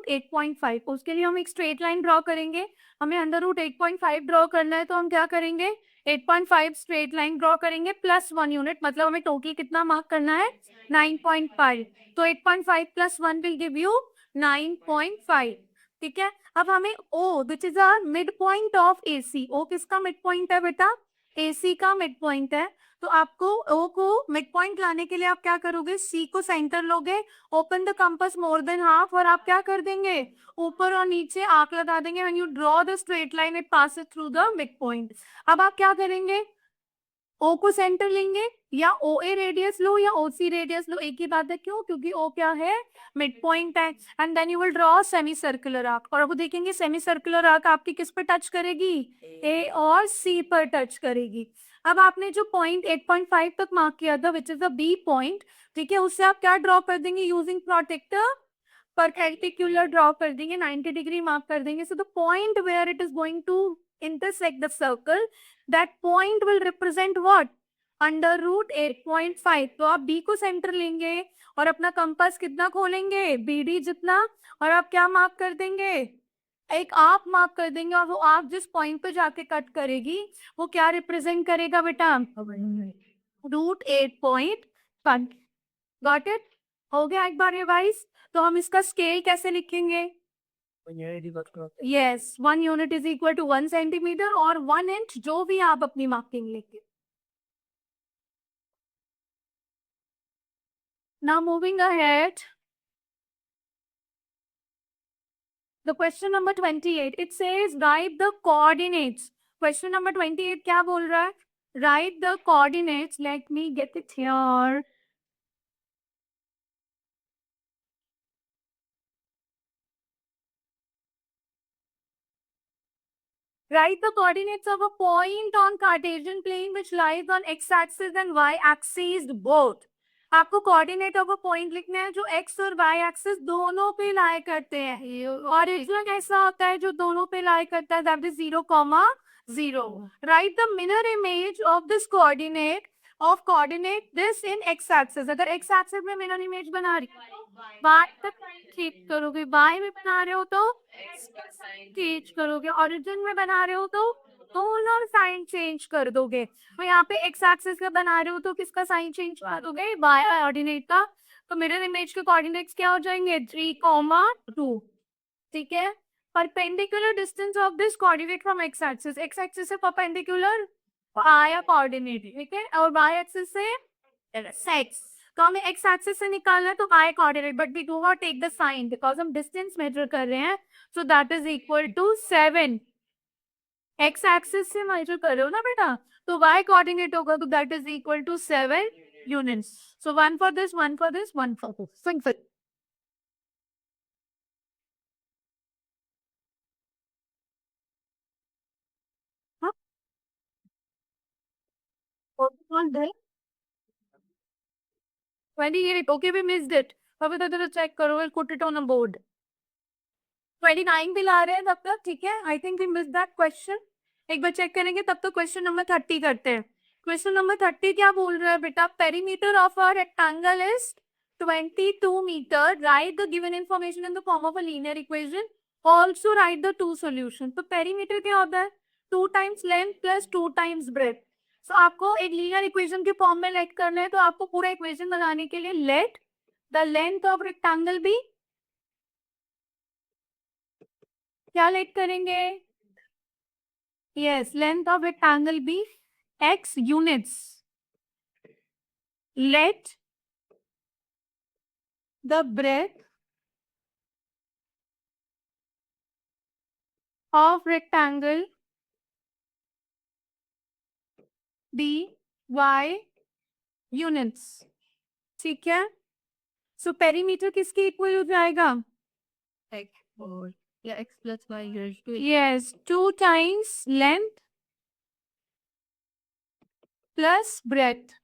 [SPEAKER 1] 8.5. उसके लिए हम एक स्ट्रेट लाइन ड्रॉ करेंगे. हमें अंडर रूट 8.5 ड्रॉ करना है तो हम क्या करेंगे? 8.5 स्ट्रेट लाइन ड्रॉ करेंगे प्लस 1 यूनिट, मतलब हमें टोटल कितना मार्क करना है? 9.5. तो 8.5 प्लस 1 विल गिव यू 9.5. ठीक है। अब हमें O which is our mid point of AC, O किसका मिड पॉइंट है बेटा? AC का मिड पॉइंट है। तो आपको O को मिड पॉइंट लाने के लिए आप क्या करोगे? C को सेंटर लोगे, open the compass more than half, और आप क्या कर देंगे? ऊपर और नीचे आर्क लगा देंगे। When you draw the straight line it passes through the mid point. अब आप क्या करेंगे? O को सेंटर लेंगे, या OA रेडियस लो या OC रेडियस लो, एक ही बात है। क्यों? क्योंकि O क्या है? मिड पॉइंट है। And then you will draw semicircular arc, और अब देखेंगे सेमी सर्कुलर आर्क आपकी किस पर टच करेगी? A और C पर टच करेगी। अब आपने जो पॉइंट 8.5 तक मार्क किया था which is the B point, ठीक है, उससे आप क्या ड्रॉ कर देंगे? यूजिंग प्रोटेक्टर perpendicular ड्रॉ कर देंगे, 90 डिग्री मार्क कर देंगे। So the point where it is going to intersect the circle, that point will represent what? Under root 8.5। तो आप B को सेंटर लेंगे और अपना कंपास कितना खोलेंगे? BD जितना, और आप क्या मार्क कर देंगे? एक आर्क मार्क कर देंगे, और वो आर्क जिस पॉइंट पे जाके कट करेगी वो क्या रिप्रेजेंट करेगा बेटा? रूट 8.5। Got it? हो गया एक बार रिवाइज? तो हम इसका स्केल कैसे लिखेंगे? Yes, 1 unit is equal to 1 centimetre और 1 इंच, जो भी आप अपनी मार्किंग लेके। Now moving ahead, the question number 28, it says write the coordinates. Question number 28 क्या बोल रहा है? Write the coordinates. Let me get it here. Write the coordinates of a point on Cartesian plane which lies on x-axis and y-axis both. आपको coordinate of a point लिखना है जो x और y axis दोनों पे लाई करते हैं। और इसमें ऐसा होता है जो दोनों पे लाई करता है, that is 0,0। Right the mirror image of this coordinate of coordinate this in x axis. अगर x एक्सिस में मिरर इमेज बना रही y तक खींच करोगे, y में बना रहे हो तो चेंज करोगे, ओरिजिन में बना रहे हो तो दोनों साइन चेंज कर दोगे। तो यहाँ पे एक्स एक्सिस का बना रहे हो तो किसका साइन चेंज कर दोगे? बाय कोऑर्डिनेट का। तो मिरर इमेज के कोऑर्डिनेट्स क्या हो जाएंगे? 3,2। ठीक है। Perpendicular distance of this coordinate from x axis से परपेंडिकुलर बाय कोऑर्डिनेट, ठीक है, और बाय एक्सिस से सेक्स। तो हमें एक्स एक्सिस से निकालना है तो y coordinate, but we do not take the sign because हम डिस्टेंस मेजर कर रहे हैं। So that is equal to 7। X axis से मेजर कर रहे हो ना बेटा, तो y कोऑर्डिनेट होगा, तो that is equal to 7 units. So 1 for this, 1 for this, 1 for this. Simple. हाँ, 28, okay, we missed it. अभी तो जरा चेक करो, we'll put it on a board. 29 भी ला रहे हैं तब तक, ठीक है। I think we miss that question. एक बार चेक करेंगे, तब तक क्वेश्चन नंबर 30 करते हैं। क्वेश्चन नंबर 30 क्या बोल रहा है बेटा? Perimeter of a rectangle is 22 metre. Write the given information in the form of a linear equation, also write the two solution. तो पेरीमीटर क्या होता है? 2 times length plus 2 times breadth. So आपको एक लीनियर इक्वेशन के form में let करना है, तो आपको पूरा इक्वेशन बनाने के लिए let the length of rectangle be, क्या लेट करेंगे? Yes, length of rectangle be x units. Let the breadth of rectangle be y units. ठीक है। सो पेरीमीटर किसके इक्वल हो जाएगा?
[SPEAKER 2] X और या x plus y equals to
[SPEAKER 1] Yes, 2 times length plus breadth.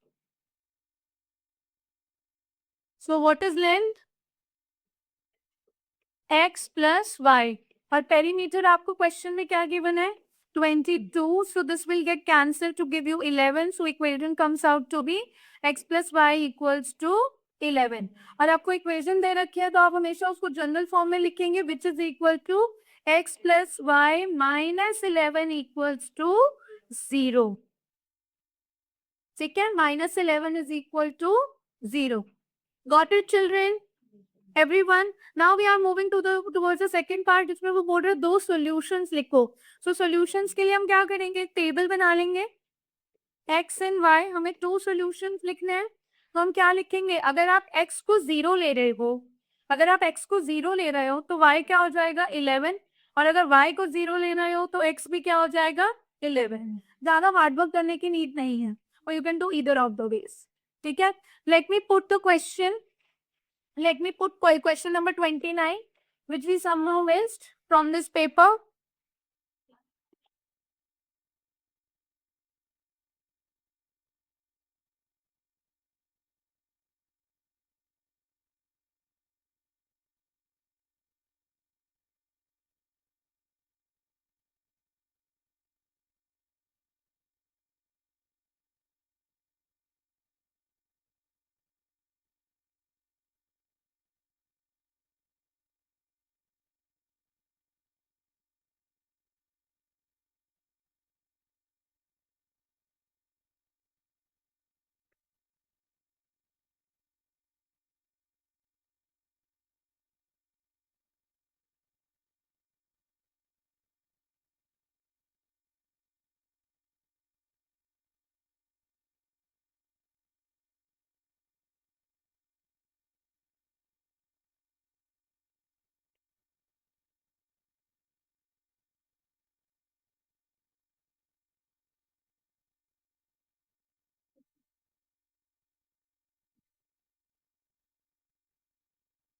[SPEAKER 1] So what is length? x plus y। और perimeter आपको question में क्या गिवन है? 22. So this will get cancelled to give you 11. So equation comes out to be x plus y equals to 11। और आपको equation दे रखी है तो आप हमेशा उसको जनरल फॉर्म में लिखेंगे, which is equal to x plus y minus 11 equals to 0। ठीक है, -11 is equal to 0। Got it children? everyone. Now we are moving to the towards the second part जिसमें वो बोल रहे हैं 2 solutions लिखो. So solutions के लिए हम क्या करेंगे, टेबल बना लेंगे. x एंड y हमें 2 solutions लिखने हैं. तो हम क्या लिखेंगे, अगर आप x को 0 ले रहे हो, अगर आप x को 0 ले रहे हो तो y क्या हो जाएगा 11, और अगर y को 0 ले रहे हो तो x भी क्या हो जाएगा 11. ज्यादा हार्ड वर्क करने की नीड नहीं है, और you can do either of the veg. ठीक है, let me put the question. Let me put question number 29, which we somehow missed from this paper.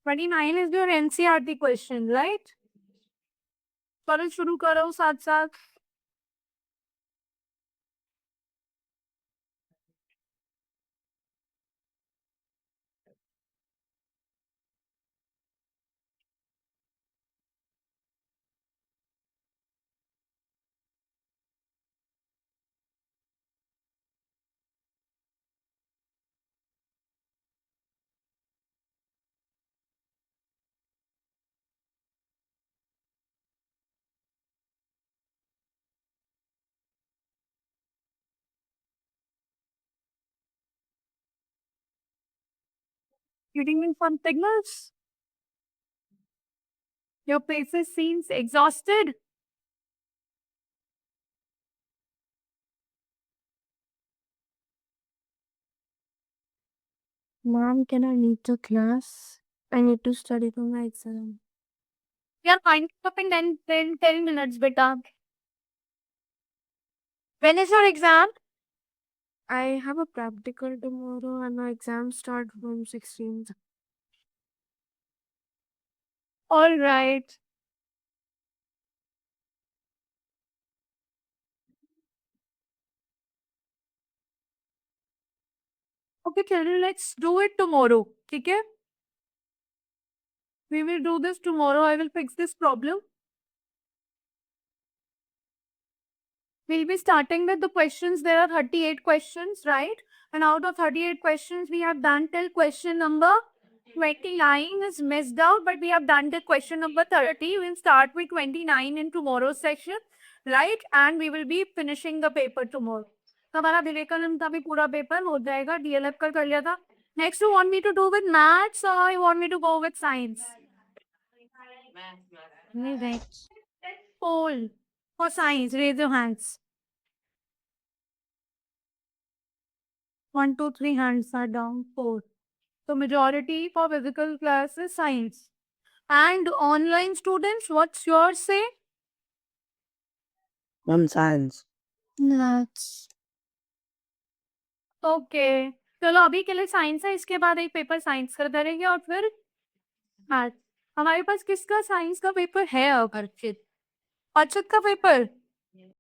[SPEAKER 1] Twenty-nine is your NCRT question, right? करो शुरू करो साथ साथ. Getting me some signals. Your faces seems exhausted.
[SPEAKER 3] Mom, can I leave the class? I need to study for my exam.
[SPEAKER 1] We are finding up in 10 minutes, beta. When is your exam?
[SPEAKER 3] I have a practical tomorrow and my exams start from 16th.
[SPEAKER 1] All right. Okay, children, let's do it tomorrow. Okay? We will do this tomorrow. I will fix this problem. We'll be starting with the questions. There are 38 questions, right? And out of 38 questions, we have done till question number 29 is missed out, but we have done till question number 30. We'll start with 29 in tomorrow's session, right? And we will be finishing the paper tomorrow. तो हमारा विवेकानंद का भी पूरा paper हो जाएगा. DLF का कर लिया था. Next, you want me to do with maths or you want me to go with science?
[SPEAKER 3] Right.
[SPEAKER 1] Poll for science. Raise your hands. 1, 2, 3 hands are down. 4. So majority for physical class is science. And online students, what's your say?
[SPEAKER 3] Mom, science. That's
[SPEAKER 1] Okay. चलो अभी के लिए science है, इसके बाद एक paper science कर करेंगे और फिर मैथ. हमारे पास किसका साइंस का पेपर है अब? अर्चित. अर्चित का पेपर